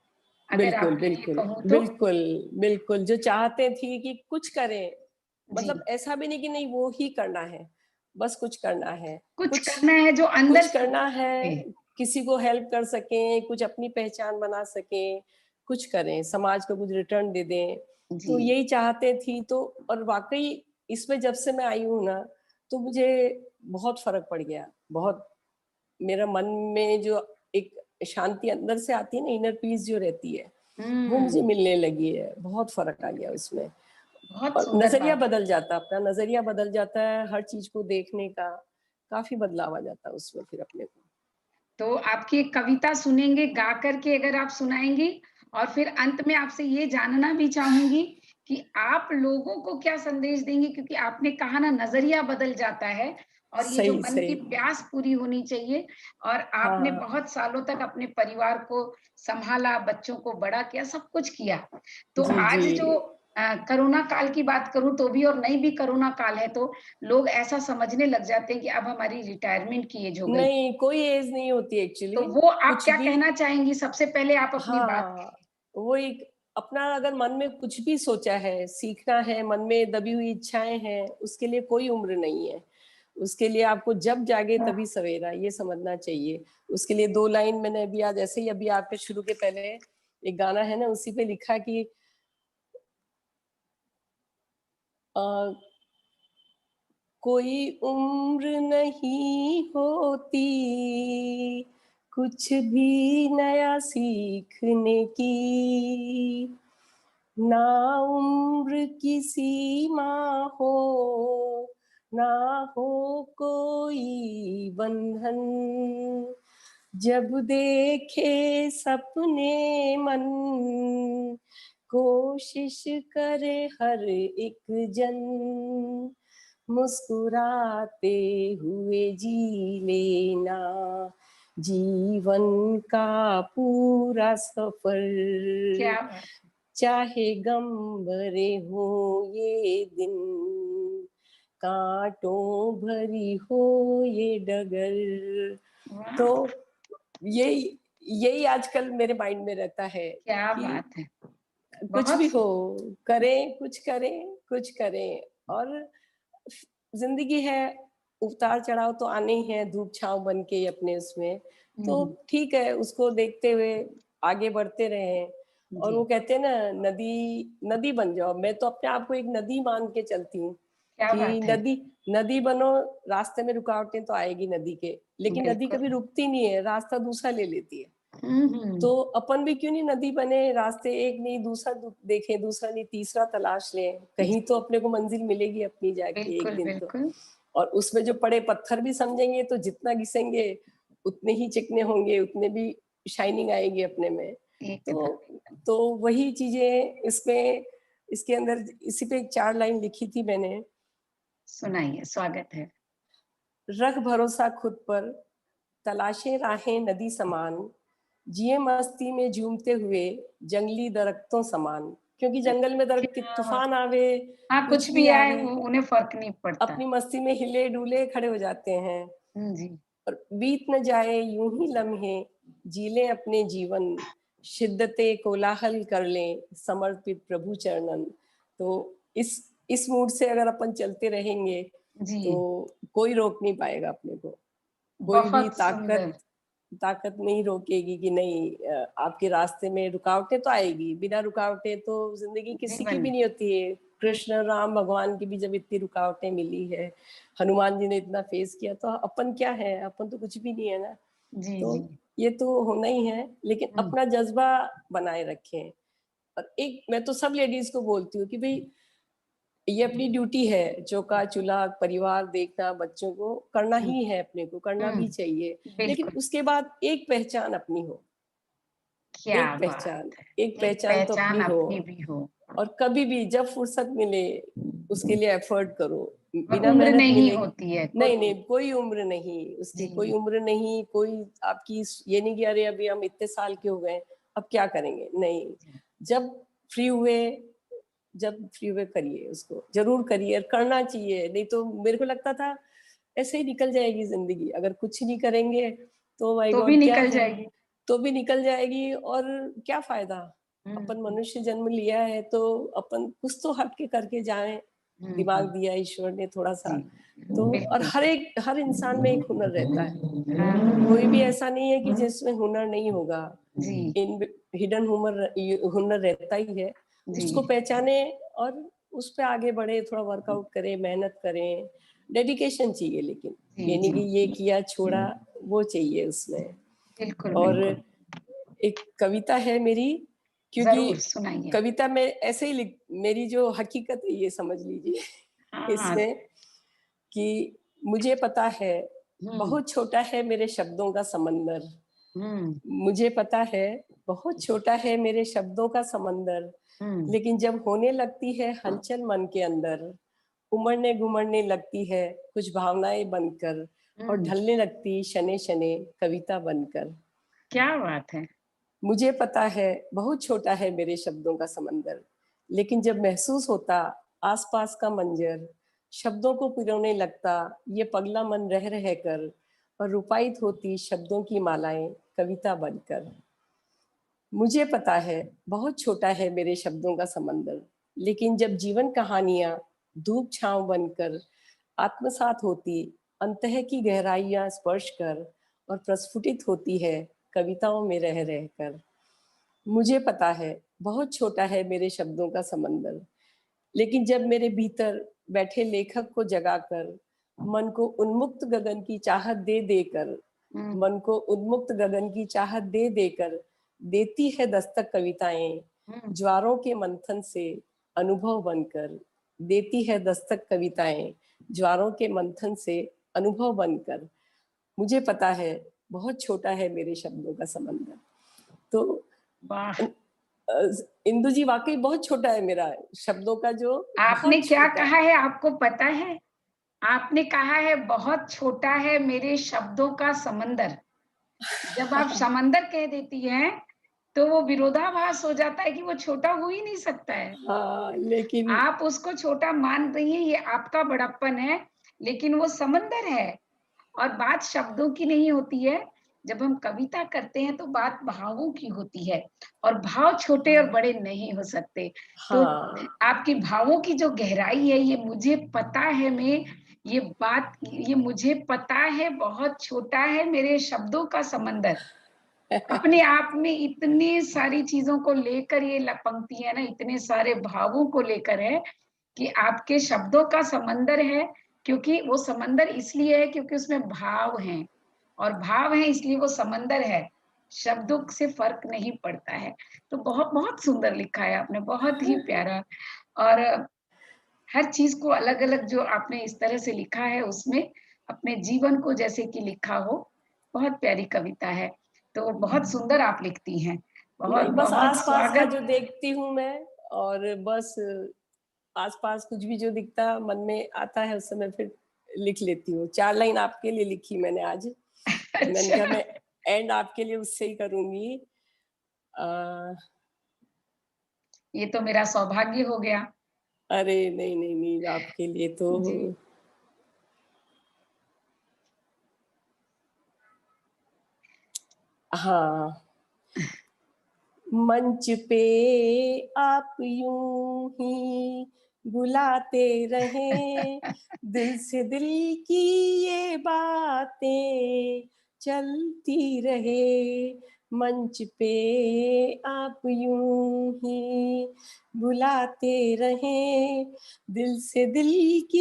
[SPEAKER 1] अगर
[SPEAKER 2] बिल्कुल,
[SPEAKER 1] आपके लिए
[SPEAKER 2] बिल्कुल,
[SPEAKER 1] कहूँ तो
[SPEAKER 2] बिल्कुल, बिल्कुल, जो चाहते थी कि कुछ करें,
[SPEAKER 1] जी,
[SPEAKER 2] मतलब ऐसा भी नहीं कि नहीं वो ही करना है, बस कुछ करना है।
[SPEAKER 1] कुछ
[SPEAKER 2] कुछ
[SPEAKER 1] करना है जो अंदर
[SPEAKER 2] कुछ
[SPEAKER 1] से
[SPEAKER 2] करना है,
[SPEAKER 1] है।
[SPEAKER 2] किसी को हेल्प कर सकें, कुछ अपनी पहचान बना सकें, कुछ करें, समाज को कुछ रिटर्न दे दें। तो
[SPEAKER 1] जी,
[SPEAKER 2] यही चाहते थी तो, और वाक़ई इसमें जब से मैं आई हूँ ना, तो मुझे बहुत फ़र्क पड़ गया, बहुत। मेरा मन में जो एक शांति अंदर से आती है ना, इनर पीस जो रहती है, वो मुझे
[SPEAKER 1] हुँ,
[SPEAKER 2] मिलने लगी है, बहुत फ़र्क आ गया उसमें।
[SPEAKER 1] बहुत
[SPEAKER 2] और
[SPEAKER 1] सुंदर
[SPEAKER 2] नज़रिया
[SPEAKER 1] बात।
[SPEAKER 2] बदल जाता है, अपना नज़रिया बदल जाता है, हर चीज़ को देखने का, काफ़ी बदलाव आ जाता है उसमें फिर अपने को।
[SPEAKER 1] तो आपकी एक कविता सुनेंगे, गा कर के अगर आप सुनाएँगी और फिर अंत में आपसे ये जानना भी चाहूँगी कि आप लोगों को क्या संदेश देंगी? क्योंकि आपने कहा ना नज़रिया बदल जाता है और ये जो
[SPEAKER 2] सही,
[SPEAKER 1] मन की
[SPEAKER 2] सही।
[SPEAKER 1] प्यास पूरी होनी चाहिए और आपने
[SPEAKER 2] हाँ,
[SPEAKER 1] बहुत सालों तक अपने परिवार को सँभाला, बच्चों को बड़ा किया, सब कुछ किया। तो
[SPEAKER 2] जी, जी।
[SPEAKER 1] आज जो कोरोना काल की बात करूँ तो भी और नहीं भी कोरोना काल है तो लोग ऐसा समझने लग जाते हैं कि अब हमारी रिटायरमेंट की एज हो गई।
[SPEAKER 2] नहीं, कोई एज नहीं होती
[SPEAKER 1] तो
[SPEAKER 2] एक्चुअली,
[SPEAKER 1] वो आप
[SPEAKER 2] कुछ
[SPEAKER 1] क्या
[SPEAKER 2] भी।
[SPEAKER 1] कहना चाहेंगी? सबसे पहले आप अपनी बात
[SPEAKER 2] हाँ, वो एक अपना अगर मन में कुछ भी सोचा है, सीखना है, मन में दबी हुई इच्छाएँ हैं, उसके लिए कोई उम्र नहीं है। उसके लिए आपको जब जागे तभी सवेरा, ये समझना चाहिए। उसके लिए 2 लाइन मैंने अभी आज ऐसे ही अभी आपके शुरू के पहले एक गाना है ना, उसी पे लिखा कि अ, कोई उम्र नहीं होती, कुछ भी नया सीखने की। ना उम्र की सीमा हो, ना हो कोई बंधन। जब देखे सपने मन, कोशिश करे हर एक जन। मुस्कुराते हुए जी लेना जीवन का पूरा सफर।
[SPEAKER 1] क्या बात
[SPEAKER 2] चाहे गम भरे हो ये दिन, कांटों भरी हो ये डगर।
[SPEAKER 1] वाह!
[SPEAKER 2] तो यही यही आजकल मेरे माइंड में रहता है
[SPEAKER 1] क्या
[SPEAKER 2] कि
[SPEAKER 1] बात है!
[SPEAKER 2] कुछ
[SPEAKER 1] बहुत
[SPEAKER 2] भी
[SPEAKER 1] सु
[SPEAKER 2] हो, करें, कुछ करें, कुछ करें। और ज़िंदगी है, उतार-चढ़ाव तो आने ही हैं, धूप-छाँव बन के अपने उसमें। तो
[SPEAKER 1] हुँ,
[SPEAKER 2] ठीक है, उसको देखते हुए आगे बढ़ते रहें। और वो
[SPEAKER 1] जी,
[SPEAKER 2] कहते हैं ना, नदी नदी बन जाओ। मैं तो अपने आप को एक नदी मान के चलती हूँ
[SPEAKER 1] क्या
[SPEAKER 2] कि
[SPEAKER 1] बात है!
[SPEAKER 2] नदी नदी बनो, रास्ते में रुकावटें तो आएगी नदी के, लेकिन नदी
[SPEAKER 1] बिल्कुल।
[SPEAKER 2] कभी रुकती नहीं है, रास्ता दूसरा ले लेती है।
[SPEAKER 1] हुँ,
[SPEAKER 2] तो
[SPEAKER 1] हुँ।
[SPEAKER 2] अपन भी क्यों नहीं नदी बने, रास्ते एक नहीं दूसरा देखें, दूसरा नहीं तीसरा तलाश लें, कहीं तो
[SPEAKER 1] जी,
[SPEAKER 2] अपने को मंजिल मिलेगी अपनी जाके एक
[SPEAKER 1] बिल्कुल,
[SPEAKER 2] दिन तो।
[SPEAKER 1] बिल्कुल।
[SPEAKER 2] और उसमें जो पड़े पत्थर भी समझेंगे तो जितना घिसेंगे उतने ही चिकने होंगे, उतने भी शाइनिंग आएगी अपने में।
[SPEAKER 1] एकदम,
[SPEAKER 2] तो तो वही चीजें इसमें, इसके अंदर इसी पे 4 लाइन लिखी थी मैंने।
[SPEAKER 1] सुनाइए, स्वागत है।
[SPEAKER 2] रख भरोसा खुद पर, तलाशें राहें नदी समान, जिए मस्ती में झूमते हुए जंगली दरख्तों समान। क्योंकि जंगल में दरख्त
[SPEAKER 1] क्या बात
[SPEAKER 2] तूफान आवे,
[SPEAKER 1] हाँ,
[SPEAKER 2] कुछ
[SPEAKER 1] कुछ
[SPEAKER 2] भी
[SPEAKER 1] भी आए
[SPEAKER 2] आवे,
[SPEAKER 1] वो उन्हें फ़र्क नहीं पड़ता।
[SPEAKER 2] अपनी मस्ती में हिले डुले खड़े हो जाते हैं।
[SPEAKER 1] हुँ, जी,
[SPEAKER 2] और बीत न जाए यूं ही लम्हे, जी लें अपने जीवन, शिद्दते कोलाहल कर लें समर्पित प्रभु चरणन। तो इस मूड से अगर अपन चलते रहेंगे तो
[SPEAKER 1] जी,
[SPEAKER 2] कोई रोक नहीं पाएगा अपने को। कोई भी
[SPEAKER 1] बहुत
[SPEAKER 2] ताकत
[SPEAKER 1] सुंदर।
[SPEAKER 2] ताकत नहीं रोकेगी कि नहीं आपके रास्ते में रुकावटें तो आएगी। बिना रुकावटें तो जिंदगी किसी की
[SPEAKER 1] जीवन
[SPEAKER 2] भी नहीं होती है। कृष्ण राम भगवान की भी जब इतनी रुकावटें मिली है, हनुमान जी ने इतना फेस किया, तो अपन क्या है, अपन तो कुछ भी नहीं है ना।
[SPEAKER 1] जी,
[SPEAKER 2] तो
[SPEAKER 1] जी।
[SPEAKER 2] ये तो होना ही है, लेकिन
[SPEAKER 1] हुँ,
[SPEAKER 2] अपना जज्बा बनाए रखें। और एक मैं तो सब लेडीज को बोलती हूँ कि भाई ये अपनी ड्यूटी है, चौका चूल्हा परिवार देखना, बच्चों को करना
[SPEAKER 1] हुँ,
[SPEAKER 2] ही है, अपने को करना
[SPEAKER 1] हुँ,
[SPEAKER 2] भी चाहिए। लेकिन
[SPEAKER 1] बिल्कुल,
[SPEAKER 2] उसके बाद एक पहचान अपनी हो,
[SPEAKER 1] क्या
[SPEAKER 2] एक
[SPEAKER 1] बात
[SPEAKER 2] पहचान,
[SPEAKER 1] है!
[SPEAKER 2] एक
[SPEAKER 1] एक
[SPEAKER 2] पहचान तो
[SPEAKER 1] पहचान
[SPEAKER 2] अपनी हो।
[SPEAKER 1] अपनी भी हो
[SPEAKER 2] और कभी भी जब फुर्सत मिले उसके लिए एफर्ट करो।
[SPEAKER 1] और
[SPEAKER 2] बिना
[SPEAKER 1] उम्र
[SPEAKER 2] मेहनत
[SPEAKER 1] नहीं
[SPEAKER 2] मिलेगी
[SPEAKER 1] होती है
[SPEAKER 2] नहीं,
[SPEAKER 1] कोई।
[SPEAKER 2] नहीं, कोई उम्र नहीं उसकी, कोई
[SPEAKER 1] जी,
[SPEAKER 2] उम्र नहीं, कोई आपकी ये नहीं कि अरे अभी हम इतने साल के हो गए अब क्या करेंगे, नहीं।
[SPEAKER 1] जी,
[SPEAKER 2] जब फ्री हुए, जब फ्री हुए करिए, उसको जरूर करिए, और करना चाहिए। नहीं तो मेरे को लगता था ऐसे ही निकल जाएगी जिंदगी, अगर कुछ नहीं करेंगे तो माय
[SPEAKER 1] तो भी
[SPEAKER 2] गॉड क्या
[SPEAKER 1] निकल
[SPEAKER 2] है,
[SPEAKER 1] जाएगी।
[SPEAKER 2] तो भी निकल जाएगी और क्या फायदा।
[SPEAKER 1] हुँ,
[SPEAKER 2] अपन
[SPEAKER 1] हुँ,
[SPEAKER 2] मनुष्य जन्म लिया है तो अपन कुछ तो हट के करके जाएं।
[SPEAKER 1] हुँ,
[SPEAKER 2] दिमाग
[SPEAKER 1] हुँ,
[SPEAKER 2] दिया ईश्वर ने थोड़ा सा।
[SPEAKER 1] जी,
[SPEAKER 2] तो और
[SPEAKER 1] बिल्कुल।
[SPEAKER 2] हर इंसान में एक हुनर रहता है।
[SPEAKER 1] हाँ,
[SPEAKER 2] कोई भी ऐसा नहीं है कि जिसमें हुनर नहीं होगा।
[SPEAKER 1] जी,
[SPEAKER 2] इन हिडन हुनर हुनर रहता ही है। उसको
[SPEAKER 1] जी,
[SPEAKER 2] पहचाने और उस पे आगे बढ़े, थोड़ा वर्कआउट करें, मेहनत करें। डेडिकेशन चाहिए, लेकिन
[SPEAKER 1] जी,
[SPEAKER 2] ये नहीं
[SPEAKER 1] जी,
[SPEAKER 2] कि ये किया छोड़ा, वो चाहिए उसमें।
[SPEAKER 1] बिल्कुल,
[SPEAKER 2] और
[SPEAKER 1] बिल्कुल।
[SPEAKER 2] एक कविता है मेरी, क्योंकि
[SPEAKER 1] ज़रूर सुनाइए।
[SPEAKER 2] कविता में ऐसे ही लिख, मेरी जो हकीकत है ये समझ लीजिए
[SPEAKER 1] हाँ,
[SPEAKER 2] इसमें, कि मुझे पता है
[SPEAKER 1] हुँ,
[SPEAKER 2] बहुत छोटा है मेरे शब्दों का समंदर।
[SPEAKER 1] हुँ,
[SPEAKER 2] मुझे पता है बहुत छोटा है मेरे शब्दों का समंदर,
[SPEAKER 1] हुँ,
[SPEAKER 2] लेकिन जब होने लगती है हलचल मन के अंदर, उमड़ने घुमड़ने लगती है कुछ भावनाएं बनकर, और
[SPEAKER 1] हुँ,
[SPEAKER 2] ढलने लगती शने शने कविता बनकर।
[SPEAKER 1] क्या बात है!
[SPEAKER 2] मुझे पता है बहुत छोटा है मेरे शब्दों का समंदर, लेकिन जब महसूस होता आसपास का मंजर, शब्दों को पिरोने लगता ये पगला मन रह रह कर, और रूपायित होती शब्दों की मालाएं कविता बनकर। मुझे पता है बहुत छोटा है मेरे शब्दों का समंदर, लेकिन जब जीवन कहानियां धूप छांव बनकर आत्मसात होती अंतः की गहराइयां स्पर्श कर, और प्रस्फुटित होती है कविताओं में रह रहकर। मुझे पता है बहुत छोटा है मेरे शब्दों का समंदर, लेकिन जब मेरे भीतर बैठे लेखक को जगाकर, मन को उन्मुक्त गगन की चाहत दे देकर,
[SPEAKER 1] हुँ,
[SPEAKER 2] मन को उन्मुक्त गगन की चाहत दे देकर देती है दस्तक कविताएं,
[SPEAKER 1] हुँ,
[SPEAKER 2] ज्वारों के मंथन से अनुभव बनकर, देती है दस्तक कविताएं, ज्वारों के मंथन से अनुभव बनकर। मुझे पता है बहुत छोटा है मेरे शब्दों का समंदर। तो
[SPEAKER 1] वाह!
[SPEAKER 2] इंदु जी वाकई बहुत छोटा है मेरा शब्दों का, जो
[SPEAKER 1] आपने
[SPEAKER 2] बहुत
[SPEAKER 1] क्या
[SPEAKER 2] छोटा।
[SPEAKER 1] कहा है आपको पता है? आपने कहा है बहुत छोटा है मेरे शब्दों का समंदर। जब आप समंदर कह देती हैं, तो वो विरोधाभास हो जाता है कि वो छोटा हो ही नहीं सकता है।
[SPEAKER 2] हाँ, लेकिन
[SPEAKER 1] आप उसको छोटा मान रही हैं, ये आपका बड़प्पन है, लेकिन वो समंदर है। और बात शब्दों की नहीं होती है, जब हम कविता करते हैं तो बात भावों की होती है और भाव छोटे और बड़े नहीं हो सकते। तो
[SPEAKER 2] हाँ,
[SPEAKER 1] आपकी भावों की जो गहराई है, ये मुझे पता है में ये बात ये मुझे पता है बहुत छोटा है मेरे शब्दों का समंदर। अपने आप में इतनी सारी चीज़ों को लेकर ये पंक्तियाँ ना इतने सारे भावों को लेकर है कि आपके शब्दों का समंदर है, क्योंकि वो समंदर इसलिए है क्योंकि उसमें भाव हैं और भाव हैं इसलिए वो समंदर है। शब्दों से फ़र्क नहीं पड़ता है। तो बहुत बहुत सुंदर लिखा है आपने, बहुत ही प्यारा और हर चीज़ को अलग-अलग जो आपने इस तरह से लिखा है उसमें अपने जीवन को जैसे कि लिखा हो, बहुत प्यारी कविता है। तो बहुत सुंदर आप लिखती हैं।
[SPEAKER 2] नहीं बस
[SPEAKER 1] बहुत-बहुत
[SPEAKER 2] आस-पास का
[SPEAKER 1] स्वागत
[SPEAKER 2] जो देखती हूँ मैं, और बस आस-पास कुछ भी जो दिखता मन में आता है उस समय फिर लिख लेती हूँ। 4 लाइन आपके लिए लिखी मैंने आज। मैंने कहा
[SPEAKER 1] अच्छा।
[SPEAKER 2] मैं एंड आपके लिए उससे ही करूँगी। अ,
[SPEAKER 1] ये तो मेरा सौभाग्य हो गया।
[SPEAKER 2] अरे नहीं, नहीं, नहीं, आपके लिए तो
[SPEAKER 1] जी।
[SPEAKER 2] हाँ, मंच पे आप यूं ही बुलाते रहें, दिल से दिल की ये बातें चलती रहे। मंच पे आप यूं ही बुलाते रहें, दिल से दिल की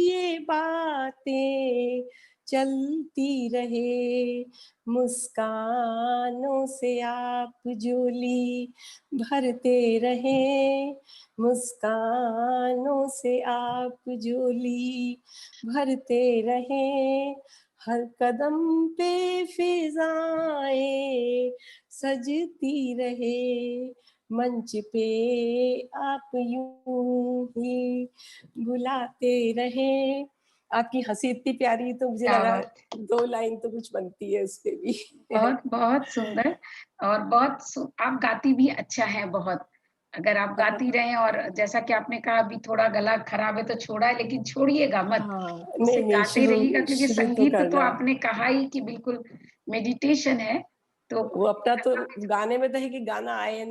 [SPEAKER 2] ये बातें चलती रहे। मुस्कानों से आप झोली भरते रहें, मुस्कानों से आप झोली भरते रहें। हर कदम पे फिजाएं सजती रहे, मंच पे आप यूं ही बुलाते रहें। आपकी हंसी इतनी प्यारी, तो मुझे
[SPEAKER 1] क्या
[SPEAKER 2] लगा
[SPEAKER 1] बात!
[SPEAKER 2] 2 लाइन तो कुछ बनती है उसपे भी।
[SPEAKER 1] बहुत, बहुत सुंदर और बहुत आप गाती भी अच्छा हैं बहुत। अगर आप गाती रहें और जैसा कि आपने कहा अभी थोड़ा गला खराब है तो छोड़ा है, लेकिन छोड़िएगा मत।
[SPEAKER 2] हाँ,
[SPEAKER 1] इसे
[SPEAKER 2] नहीं, नहीं,
[SPEAKER 1] गाते रहिएगा
[SPEAKER 2] शुरू
[SPEAKER 1] क्योंकि
[SPEAKER 2] शुरू तो
[SPEAKER 1] संगीत तो
[SPEAKER 2] करना है।
[SPEAKER 1] आपने कहा ही कि बिल्कुल मेडिटेशन है, तो
[SPEAKER 2] वो अपना तो गाने में तो है कि गाना आए या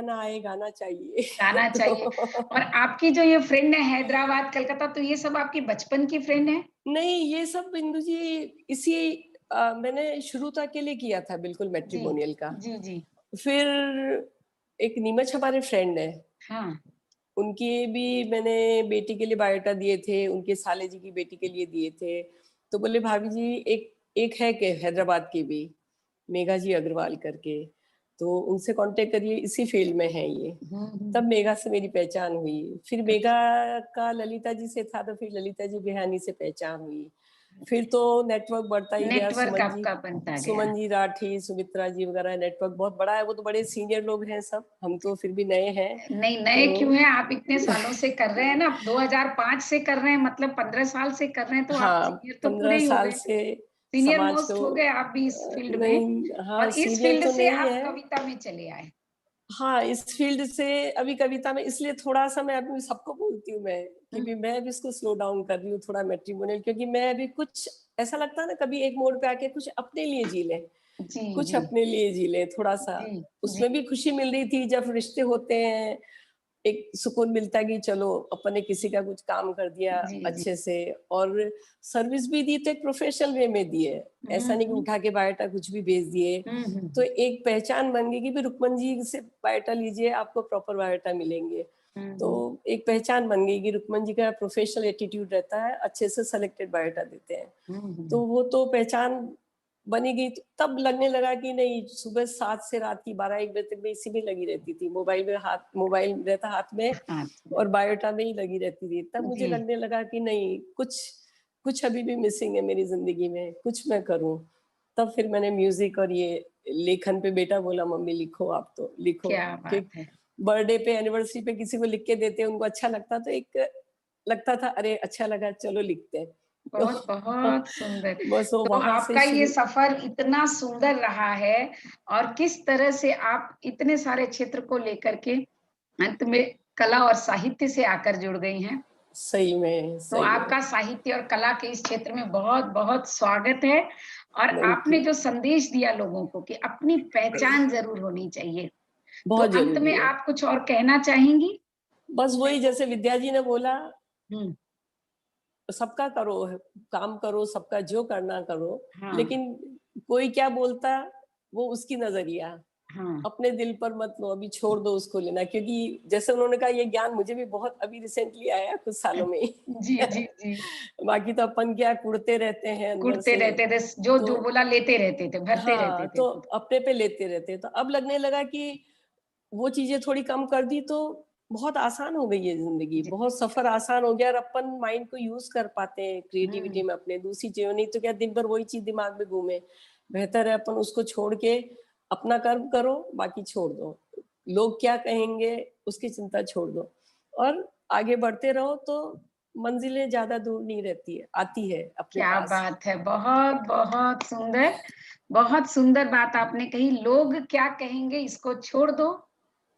[SPEAKER 2] ना आए, गाना चाहिए।
[SPEAKER 1] गाना चाहिए। और
[SPEAKER 2] तो
[SPEAKER 1] आपकी जो ये फ्रेंड है हैदराबाद, कलकत्ता, तो ये सब आपकी बचपन की फ्रेंड है?
[SPEAKER 2] नहीं, ये सब बिंदु जी इसी मैंने शुरू तो अकेले किया था बिल्कुल
[SPEAKER 1] जी।
[SPEAKER 2] मैट्रिमोनियल का।
[SPEAKER 1] जी, जी।
[SPEAKER 2] फिर एक नीमच हमारे फ्रेंड हैं,
[SPEAKER 1] हाँ।
[SPEAKER 2] उनकी भी मैंने बेटी के लिए बायोडाटा दिए थे, उनके साले जी की बेटी के लिए दिए थे। तो बोले भाभी जी एक एक है के हैदराबाद की भी, मेघा जी अग्रवाल करके, तो उनसे कॉन्टेक्ट करिए, इसी फील्ड में हैं ये।
[SPEAKER 1] हुँ,
[SPEAKER 2] तब
[SPEAKER 1] हुँ।
[SPEAKER 2] मेघा से मेरी पहचान हुई। फिर मेघा
[SPEAKER 1] अच्छा,
[SPEAKER 2] का ललिता जी से था, तो फिर ललिता जी बिहानी से पहचान हुई। फिर तो नेटवर्क बढ़ता ही गया,
[SPEAKER 1] नेटवर्क आपका बनता गया।
[SPEAKER 2] सुमन जी राठी, सुमित्रा जी वगैरह, नेटवर्क बहुत बड़ा है, वो तो बड़े सीनियर लोग हैं सब, हम तो फिर भी नए हैं।
[SPEAKER 1] नहीं, नए क्यों
[SPEAKER 2] तो
[SPEAKER 1] हैं? आप इतने सालों से कर रहे हैं ना, 2005 से कर रहे हैं, मतलब 15 साल से कर रहे हैं, तो आप
[SPEAKER 2] हाँ,
[SPEAKER 1] सीनियर तो पूरे
[SPEAKER 2] 15
[SPEAKER 1] ही हो
[SPEAKER 2] साल
[SPEAKER 1] गए।
[SPEAKER 2] से
[SPEAKER 1] सीनियर
[SPEAKER 2] समाज को
[SPEAKER 1] मोस्ट हो गए आप भी इस फील्ड में
[SPEAKER 2] नहीं, हाँ,
[SPEAKER 1] और इस
[SPEAKER 2] सीनियर
[SPEAKER 1] फील्ड
[SPEAKER 2] तो
[SPEAKER 1] से
[SPEAKER 2] नहीं
[SPEAKER 1] आप
[SPEAKER 2] है।
[SPEAKER 1] कविता में चले आए।
[SPEAKER 2] हाँ, इस फील्ड से अभी कविता में इसलिए थोड़ा-सा मैं अभी सबको बोलती हूँ मैं, कि
[SPEAKER 1] हुँ,
[SPEAKER 2] भी मैं भी इसको स्लो डाउन कर रही हूँ थोड़ा मैट्रिमोनियल, क्योंकि मैं अभी कुछ ऐसा लगता है ना कभी एक मोड़ पे आके कुछ अपने लिए जी लें,
[SPEAKER 1] जी,
[SPEAKER 2] कुछ
[SPEAKER 1] जी,
[SPEAKER 2] अपने लिए जी लें थोड़ा-सा।
[SPEAKER 1] जी, जी,
[SPEAKER 2] उसमें भी खुशी मिल रही थी जब रिश्ते होते हैं, एक सुकून मिलता है कि चलो अपन ने किसी का कुछ काम कर दिया
[SPEAKER 1] जी, जी।
[SPEAKER 2] अच्छे से, और सर्विस भी दी तो एक प्रोफेशनल वे में दी है।
[SPEAKER 1] हुँ,
[SPEAKER 2] ऐसा नहीं कि
[SPEAKER 1] हुँ।
[SPEAKER 2] उठा के बायोडाटा कुछ भी भेज दिए।
[SPEAKER 1] हुँ, हुँ,
[SPEAKER 2] तो
[SPEAKER 1] हुँ।
[SPEAKER 2] एक पहचान बन गई कि भी रुक्मन जी से बायोडाटा लीजिए, आपको प्रॉपर बायोडाटा मिलेंगे।
[SPEAKER 1] हुँ,
[SPEAKER 2] तो
[SPEAKER 1] हुँ।
[SPEAKER 2] एक पहचान बन गई कि रुक्मन जी का प्रोफेशनल एटीट्यूड रहता है, अच्छे से सेलेक्टेड बायोडाटा देते हैं।
[SPEAKER 1] हुँ,
[SPEAKER 2] तो
[SPEAKER 1] हुँ।
[SPEAKER 2] वो तो पहचान बनी गई, तो तब लगने लगा कि नहीं, सुबह 7 से रात की 12-1 बजे तक मैं इसी में लगी रहती थी। मोबाइल रहता हाथ में
[SPEAKER 1] हाँ,
[SPEAKER 2] और बायोडाटा में ही लगी रहती थी। तब मुझे
[SPEAKER 1] जी।
[SPEAKER 2] लगने लगा कि नहीं, कुछ कुछ अभी भी मिसिंग है मेरी ज़िंदगी में, कुछ मैं करूँ। तब फिर मैंने म्यूज़िक और ये लेखन पे, बेटा बोला मम्मी लिखो आप तो, लिखो।
[SPEAKER 1] क्या
[SPEAKER 2] कि
[SPEAKER 1] बात है!
[SPEAKER 2] बर्थडे पे, एनिवर्सरी पे किसी को लिख के देते हैं, उनको अच्छा लगता, तो एक लगता था अरे अच्छा लगा चलो लिखते हैं।
[SPEAKER 1] बहुत,
[SPEAKER 2] तो
[SPEAKER 1] बहुत सुंदर।
[SPEAKER 2] बस वो
[SPEAKER 1] तो
[SPEAKER 2] वहाँ से
[SPEAKER 1] आपका ये
[SPEAKER 2] शुरू।
[SPEAKER 1] सफ़र इतना सुंदर रहा है और किस तरह से आप इतने सारे क्षेत्र को लेकर के अंत में कला और साहित्य से आकर जुड़ गई हैं।
[SPEAKER 2] सही में,
[SPEAKER 1] तो
[SPEAKER 2] सही में।
[SPEAKER 1] आपका साहित्य और कला के इस क्षेत्र में बहुत-बहुत स्वागत है और
[SPEAKER 2] थैंक
[SPEAKER 1] आपने
[SPEAKER 2] यू।
[SPEAKER 1] जो संदेश दिया लोगों को कि अपनी पहचान ज़रूर होनी चाहिए। तो
[SPEAKER 2] बहुत
[SPEAKER 1] अंत में
[SPEAKER 2] ज़रूरी है।
[SPEAKER 1] आप कुछ और कहना चाहेंगी?
[SPEAKER 2] बस वही जैसे विद्या जी ने बोला,
[SPEAKER 1] हुँ,
[SPEAKER 2] सबका करो, काम करो, सबका जो करना करो,
[SPEAKER 1] हाँ,
[SPEAKER 2] लेकिन कोई क्या बोलता, वो उसकी नज़रिया।
[SPEAKER 1] हाँ।
[SPEAKER 2] अपने दिल पर मत लो, अभी छोड़ दो उसको लेना, क्योंकि जैसे उन्होंने कहा ये ज्ञान मुझे भी बहुत अभी रिसेंटली आया है, कुछ सालों में ही।
[SPEAKER 1] जी, जी, जी।
[SPEAKER 2] बाकी तो अपन क्या कुढ़ते रहते हैं अंदर
[SPEAKER 1] कूटते
[SPEAKER 2] से।
[SPEAKER 1] रहते थे, जो
[SPEAKER 2] तो
[SPEAKER 1] जो बोला लेते रहते थे, भरते रहते
[SPEAKER 2] हाँ,
[SPEAKER 1] थे
[SPEAKER 2] तो
[SPEAKER 1] खुद।
[SPEAKER 2] अपने पे लेते रहते हैं। तो अब लगने लगा कि वो चीज़ें थोड़ी कम कर दी तो बहुत आसान हो गई है ज़िंदगी,
[SPEAKER 1] जी।
[SPEAKER 2] बहुत सफ़र आसान हो गया और अपन माइंड को यूज़ कर पाते हैं क्रिएटिविटी
[SPEAKER 1] हुँ,
[SPEAKER 2] में अपने, दूसरी चीज़ों, नहीं तो क्या दिन भर वही चीज़ दिमाग में घूमे। बेहतर है अपन उसको छोड़ के अपना कर्म करो, बाकी छोड़ दो। लोग क्या कहेंगे उसकी चिंता छोड़ दो और आगे बढ़ते रहो, तो मंज़िलें ज़्यादा दूर नहीं रहती है, आती है अपने
[SPEAKER 1] क्या
[SPEAKER 2] पास।
[SPEAKER 1] बात है! बहुत सुंदर, बहुत सुंदर बात आपने कही। लोग क्या कहेंगे इसको छोड़ दो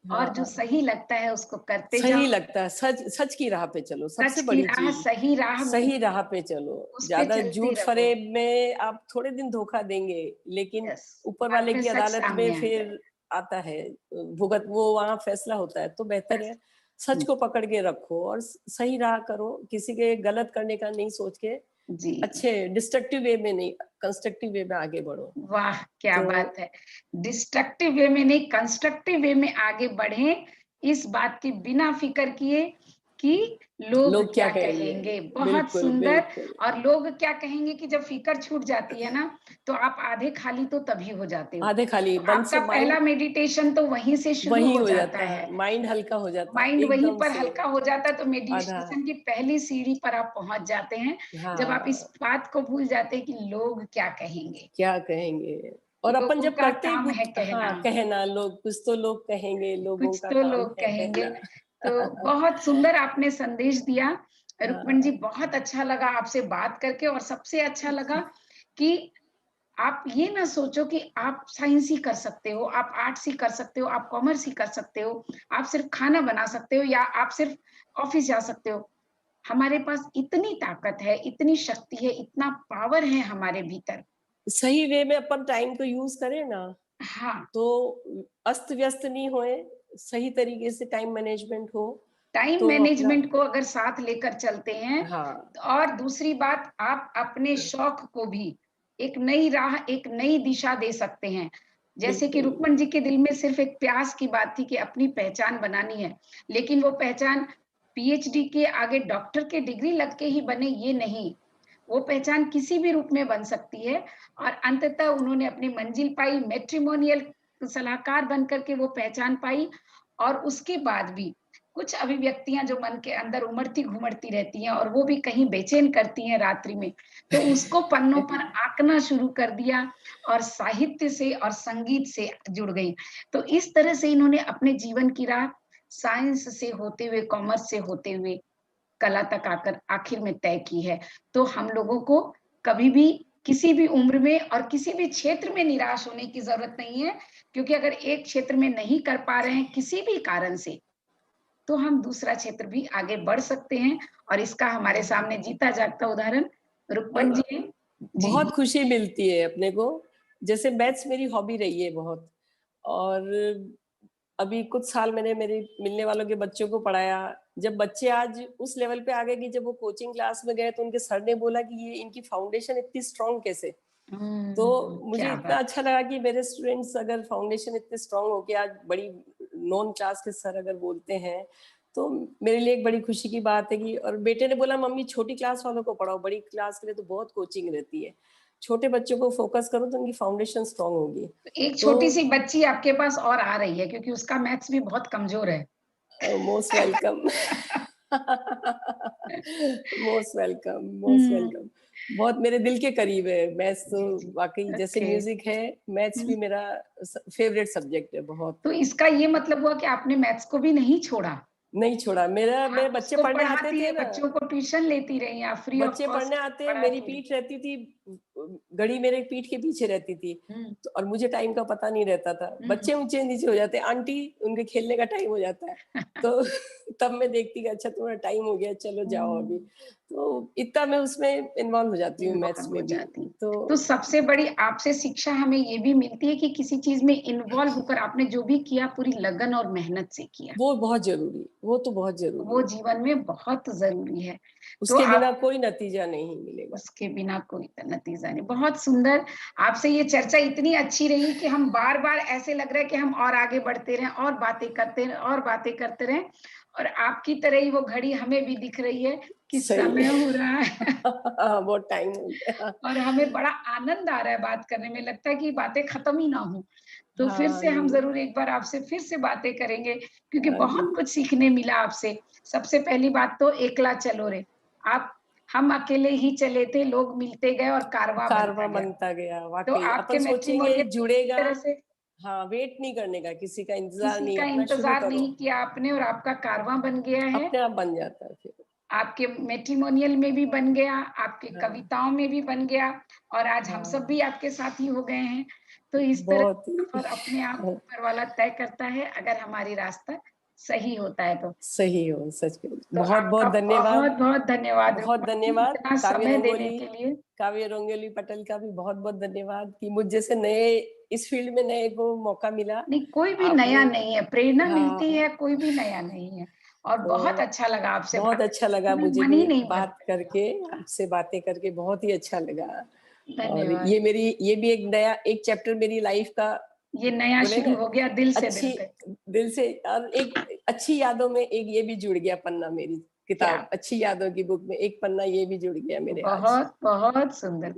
[SPEAKER 1] और जो
[SPEAKER 2] हाँ।
[SPEAKER 1] सही लगता है उसको करते
[SPEAKER 2] सही
[SPEAKER 1] जाओ।
[SPEAKER 2] लगता है, सच सच की राह पे चलो,
[SPEAKER 1] सच
[SPEAKER 2] सबसे
[SPEAKER 1] की
[SPEAKER 2] बड़ी
[SPEAKER 1] राह
[SPEAKER 2] चीज़।
[SPEAKER 1] सही राह
[SPEAKER 2] सही
[SPEAKER 1] मिलती
[SPEAKER 2] राह
[SPEAKER 1] है,
[SPEAKER 2] पे चलो,
[SPEAKER 1] उस पे
[SPEAKER 2] ज़्यादा
[SPEAKER 1] चलते रहो।
[SPEAKER 2] झूठ-फ़रेब में आप थोड़े दिन धोखा देंगे, लेकिन
[SPEAKER 1] यस,
[SPEAKER 2] ऊपर
[SPEAKER 1] बाद
[SPEAKER 2] वाले
[SPEAKER 1] में
[SPEAKER 2] की
[SPEAKER 1] सच
[SPEAKER 2] अदालत में
[SPEAKER 1] सामने आ
[SPEAKER 2] फिर
[SPEAKER 1] जाएगा।
[SPEAKER 2] आता है, भुगत वो वहाँ फैसला होता है, तो बेहतर है सच को पकड़ के रखो और सही राह करो, किसी के गलत करने का नहीं सोच के,
[SPEAKER 1] जी।
[SPEAKER 2] अच्छे डिस्ट्रक्टिव वे में नहीं, कंस्ट्रक्टिव वे में आगे बढ़ो।
[SPEAKER 1] वाह! क्या
[SPEAKER 2] तो
[SPEAKER 1] बात है। डिस्ट्रक्टिव वे में नहीं, कंस्ट्रक्टिव वे में आगे बढ़ें, इस बात के बिना फ़िक्र किए कि लोग
[SPEAKER 2] लोग क्या
[SPEAKER 1] क्या
[SPEAKER 2] कहेंगे?
[SPEAKER 1] कहेंगे। बहुत
[SPEAKER 2] बिल्कुल,
[SPEAKER 1] सुंदर।
[SPEAKER 2] बिल्कुल।
[SPEAKER 1] और लोग क्या कहेंगे कि जब फ़िक्र छूट जाती है ना, तो आप आधे खाली तो तभी हो जाते हो।
[SPEAKER 2] आधे खाली
[SPEAKER 1] तो
[SPEAKER 2] बंद से
[SPEAKER 1] आपका पहला
[SPEAKER 2] माइंड
[SPEAKER 1] मेडिटेशन तो वहीं से शुरू
[SPEAKER 2] वही
[SPEAKER 1] हो
[SPEAKER 2] हो
[SPEAKER 1] जाता
[SPEAKER 2] जाता
[SPEAKER 1] है।
[SPEAKER 2] है, माइंड हल्का हो जाता है
[SPEAKER 1] माइंड वहीं
[SPEAKER 2] एकदम
[SPEAKER 1] पर
[SPEAKER 2] से,
[SPEAKER 1] हल्का हो जाता है, तो
[SPEAKER 2] आधा
[SPEAKER 1] मेडिटेशन की पहली सीढ़ी पर आप पहुँच जाते हैं, जब आप इस
[SPEAKER 2] हाँ,
[SPEAKER 1] बात को भूल जाते हैं कि लोग क्या कहेंगे।
[SPEAKER 2] क्या कहेंगे? और अपन
[SPEAKER 1] लोगों
[SPEAKER 2] जब
[SPEAKER 1] का
[SPEAKER 2] करते हैं
[SPEAKER 1] काम है
[SPEAKER 2] कुछ
[SPEAKER 1] कहना।
[SPEAKER 2] हाँ, कहना लोग कुछ तो लोग कहेंगे, लोगों
[SPEAKER 1] कुछ
[SPEAKER 2] का
[SPEAKER 1] तो
[SPEAKER 2] काम
[SPEAKER 1] लोग
[SPEAKER 2] है
[SPEAKER 1] कहेंगे।
[SPEAKER 2] कहना।
[SPEAKER 1] तो बहुत सुंदर आपने संदेश दिया। रुक्मण जी,
[SPEAKER 2] हाँ,
[SPEAKER 1] बहुत अच्छा लगा आपसे बात करके, और सबसे अच्छा लगा कि आप ये ना सोचो कि आप साइंस ही कर सकते हो, आप आर्ट्स ही कर सकते हो, आप कॉमर्स ही कर सकते हो, आप सिर्फ खाना बना सकते हो, या आप सिर्फ ऑफिस जा सकते हो। हमारे पास इतनी ताकत है, इतनी शक्ति है, इतना पावर है हमारे भीतर।
[SPEAKER 2] सही वे में अपन टाइम को यूज़ करें ना,
[SPEAKER 1] हाँ,
[SPEAKER 2] तो अस्त-व्यस्त नहीं होए, सही तरीके से टाइम मैनेजमेंट हो,
[SPEAKER 1] टाइम
[SPEAKER 2] तो अपना
[SPEAKER 1] मैनेजमेंट को अगर साथ लेकर चलते हैं,
[SPEAKER 2] हाँ,
[SPEAKER 1] और दूसरी बात, आप अपने शौक को भी एक नई राह, एक नई दिशा दे सकते हैं। जैसे कि
[SPEAKER 2] बिल्कुल,
[SPEAKER 1] रुक्मण जी के दिल में सिर्फ एक प्यास की बात थी कि अपनी पहचान बनानी है, लेकिन वो पहचान पीएचडी के आगे डॉक्टर के डिग्री लग के ही बने, ये नहीं। वो पहचान किसी भी रूप में बन सकती है, और अंततः उन्होंने अपनी मंजिल पाई, मैट्रिमोनियल सलाहकार बन कर के वो पहचान पाई। और उसके बाद भी कुछ अभिव्यक्तियाँ जो मन के अंदर उमड़ती-घुमड़ती रहती हैं, और वो भी कहीं बेचैन करती हैं रात्रि में, तो उसको पन्नों पर आँकना शुरू कर दिया, और साहित्य से और संगीत से जुड़ गई। तो इस तरह से इन्होंने अपने जीवन की राह साइंस से होते हुए, कॉमर्स से होते हुए, कला तक आकर आखिर में तय की है। तो हम लोगों को कभी भी, किसी भी उम्र में और किसी भी क्षेत्र में निराश होने की ज़रूरत नहीं है, क्योंकि अगर एक क्षेत्र में नहीं कर पा रहे हैं किसी भी कारण से, तो हम दूसरा क्षेत्र भी आगे बढ़ सकते हैं, और इसका हमारे सामने जीता जागता उदाहरण रुक्मन जी
[SPEAKER 2] और
[SPEAKER 1] हैं। जी।
[SPEAKER 2] बहुत खुशी मिलती है अपने को, जैसे मैथ्स मेरी हॉबी रही है बहुत और अभी कुछ साल मैंने मेरे मिलने वालों के बच्चों को पढ़ाया। जब बच्चे आज उस लेवल पे आ गए कि जब वो कोचिंग क्लास में गए तो उनके सर ने बोला कि ये इनकी फाउंडेशन इतनी स्ट्रॉन्ग कैसे? तो मुझे
[SPEAKER 1] क्या
[SPEAKER 2] इतना
[SPEAKER 1] बात
[SPEAKER 2] अच्छा लगा कि मेरे स्टूडेंट्स अगर फाउंडेशन इतने स्ट्रॉन्ग हो के आज बड़ी नॉन क्लास के सर अगर बोलते हैं, तो मेरे लिए एक बड़ी खुशी की बात है कि और बेटे ने बोला मम्मी छोटी क्लास वालों को पढ़ाओ, बड़ी क्लास के लिए तो बहुत कोचिंग रहती है। छोटे बच्चों को फोकस करो तो उनकी फाउंडेशन स्ट्रॉन्ग होगी।
[SPEAKER 1] है! एक
[SPEAKER 2] तो
[SPEAKER 1] छोटी-सी बच्ची आपके पास और आ रही है, क्योंकि उसका मैथ्स भी बहुत कमज़ोर है।
[SPEAKER 2] Most welcome most welcome, most
[SPEAKER 1] हुँ।
[SPEAKER 2] वेलकम। बहुत मेरे दिल के करीब है मैथ्स तो
[SPEAKER 1] जी, जी।
[SPEAKER 2] वाक़ई जैसे
[SPEAKER 1] ओके।
[SPEAKER 2] म्यूज़िक है, मैथ्स
[SPEAKER 1] हुँ।
[SPEAKER 2] भी मेरा फेवरेट सब्जेक्ट है बहुत।
[SPEAKER 1] तो इसका ये मतलब हुआ कि आपने मैथ्स को भी नहीं छोड़ा।
[SPEAKER 2] नहीं छोड़ा, मेरे
[SPEAKER 1] आप
[SPEAKER 2] बच्चे
[SPEAKER 1] उसको
[SPEAKER 2] पढ़ने आते
[SPEAKER 1] पढ़ाती
[SPEAKER 2] थे
[SPEAKER 1] रही,
[SPEAKER 2] ना,
[SPEAKER 1] बच्चों को ट्यूशन लेती रही, आप फ्री ऑफ
[SPEAKER 2] बच्चे पढ़ने
[SPEAKER 1] कॉस्ट
[SPEAKER 2] आते, मेरी
[SPEAKER 1] पढ़ाती रही।
[SPEAKER 2] पीठ रहती थी घड़ी मेरे पीठ के पीछे रहती थी,
[SPEAKER 1] हुँ,
[SPEAKER 2] तो और मुझे टाइम का पता नहीं रहता था।
[SPEAKER 1] हुँ।
[SPEAKER 2] बच्चे ऊँचे-नीचे हो जाते, आंटी उनके खेलने का टाइम हो जाता है, तो तब मैं देखती कि अच्छा तुम्हारा टाइम हो गया, चलो जाओ अभी।
[SPEAKER 1] हुँ।
[SPEAKER 2] तो इतना मैं उसमें इन्वॉल्व हो जाती हूँ मैथ्स
[SPEAKER 1] इन्वॉल्व हो
[SPEAKER 2] में भी,
[SPEAKER 1] जाती। तो
[SPEAKER 2] तो
[SPEAKER 1] सबसे बड़ी आपसे शिक्षा हमें ये भी मिलती है कि किसी चीज़ में इन्वॉल्व होकर आपने जो भी किया पूरी लगन और मेहनत से किया।
[SPEAKER 2] वो बहुत ज़रूरी वो तो बहुत
[SPEAKER 1] वो
[SPEAKER 2] ज़रूरी है।
[SPEAKER 1] जीवन में बहुत ज़रूरी है। तो
[SPEAKER 2] उसके बिना
[SPEAKER 1] आप
[SPEAKER 2] कोई नतीजा नहीं मिलेगा।
[SPEAKER 1] उसके बिना कोई नतीजा नहीं। बहुत सुंदर। आपसे ये चर्चा इतनी अच्छी रही कि हम बार-बार ऐसे लग रहा है कि हम और आगे बढ़ते रहें, और बातें करते रहें, और बातें करते रहें, और आपकी तरह ही वो घड़ी हमें भी दिख रही है कि
[SPEAKER 2] सही
[SPEAKER 1] समय
[SPEAKER 2] है।
[SPEAKER 1] हो रहा है।
[SPEAKER 2] हाँ, बहुत टाइम हो गया।
[SPEAKER 1] और हमें बड़ा आनंद आ रहा है बात करने में, लगता है कि बातें खत्म ही ना हो। तो फिर
[SPEAKER 2] हाँ,
[SPEAKER 1] से हम
[SPEAKER 2] नहीं,
[SPEAKER 1] ज़रूर एक बार आपसे फिर से बातें करेंगे, क्योंकि बहुत
[SPEAKER 2] जी।
[SPEAKER 1] कुछ सीखने मिला आपसे। सबसे पहली बात तो एकला चलो रे, आप हम अकेले ही चले थे, लोग मिलते गए और कारवां बनता
[SPEAKER 2] कारवां
[SPEAKER 1] गया।
[SPEAKER 2] बनता गया,
[SPEAKER 1] तो
[SPEAKER 2] वाक़ई।
[SPEAKER 1] आपके
[SPEAKER 2] अपन सोचेंगे
[SPEAKER 1] मैट्रिमोनियल इस
[SPEAKER 2] जुड़ेगा
[SPEAKER 1] तरह से
[SPEAKER 2] हाँ, वेट नहीं करने का, किसी का इंतज़ार
[SPEAKER 1] किसी
[SPEAKER 2] नहीं,
[SPEAKER 1] का
[SPEAKER 2] अपना शुरू
[SPEAKER 1] इंतज़ार
[SPEAKER 2] करो,
[SPEAKER 1] नहीं किया आपने, और आपका कारवां बन गया है।
[SPEAKER 2] अपने आप बन जाता है फिर।
[SPEAKER 1] आपके मैट्रिमोनियल में भी बन गया, आपकी
[SPEAKER 2] हाँ,
[SPEAKER 1] कविताओं में भी बन गया, और आज हम सब
[SPEAKER 2] हाँ,
[SPEAKER 1] भी आपके साथी हो गए हैं। तो इस तरह
[SPEAKER 2] बहुत ही
[SPEAKER 1] सफ़र अपने आप ऊपर वाला तय करता है, अगर हमारी रास्ता सही होता है तो।
[SPEAKER 2] सही हो, सच में।
[SPEAKER 1] तो
[SPEAKER 2] बहुत-बहुत
[SPEAKER 1] आपका
[SPEAKER 2] धन्यवाद।
[SPEAKER 1] बहुत-बहुत धन्यवाद
[SPEAKER 2] बहुत
[SPEAKER 1] रूपा जी,
[SPEAKER 2] धन्यवाद।
[SPEAKER 1] इतना
[SPEAKER 2] काव्य
[SPEAKER 1] समय देने
[SPEAKER 2] रंगोली
[SPEAKER 1] के लिए।
[SPEAKER 2] काव्य रंगोली पटेल का भी बहुत-बहुत धन्यवाद कि मुझ जैसे नए इस फील्ड में नए को मौका मिला।
[SPEAKER 1] नहीं, कोई भी नया
[SPEAKER 2] आपने
[SPEAKER 1] नहीं है, प्रेरणा मिलती
[SPEAKER 2] हाँ,
[SPEAKER 1] है, कोई भी नया नहीं है। और बहुत
[SPEAKER 2] तो
[SPEAKER 1] अच्छा लगा आपसे
[SPEAKER 2] बहुत
[SPEAKER 1] बात
[SPEAKER 2] अच्छा
[SPEAKER 1] करके,
[SPEAKER 2] लगा
[SPEAKER 1] कभी
[SPEAKER 2] मुझे
[SPEAKER 1] मन ही
[SPEAKER 2] भी
[SPEAKER 1] नहीं
[SPEAKER 2] बात
[SPEAKER 1] भरता।
[SPEAKER 2] करके, आपसे बातें करके बहुत ही अच्छा लगा। और
[SPEAKER 1] धन्यवाद।
[SPEAKER 2] ये भी एक नया एक चैप्टर मेरी लाइफ का
[SPEAKER 1] ये नया
[SPEAKER 2] बोलेंगे
[SPEAKER 1] शुरू हो गया दिल से दिल
[SPEAKER 2] अच्छी
[SPEAKER 1] पे।
[SPEAKER 2] दिल से, और एक अच्छी यादों में एक ये भी जुड़ गया पन्ना, मेरी
[SPEAKER 1] क्या
[SPEAKER 2] किताब अच्छी यादों की बुक में एक पन्ना ये भी जुड़ गया मेरे आज।
[SPEAKER 1] बहुत, बहुत सुंदर।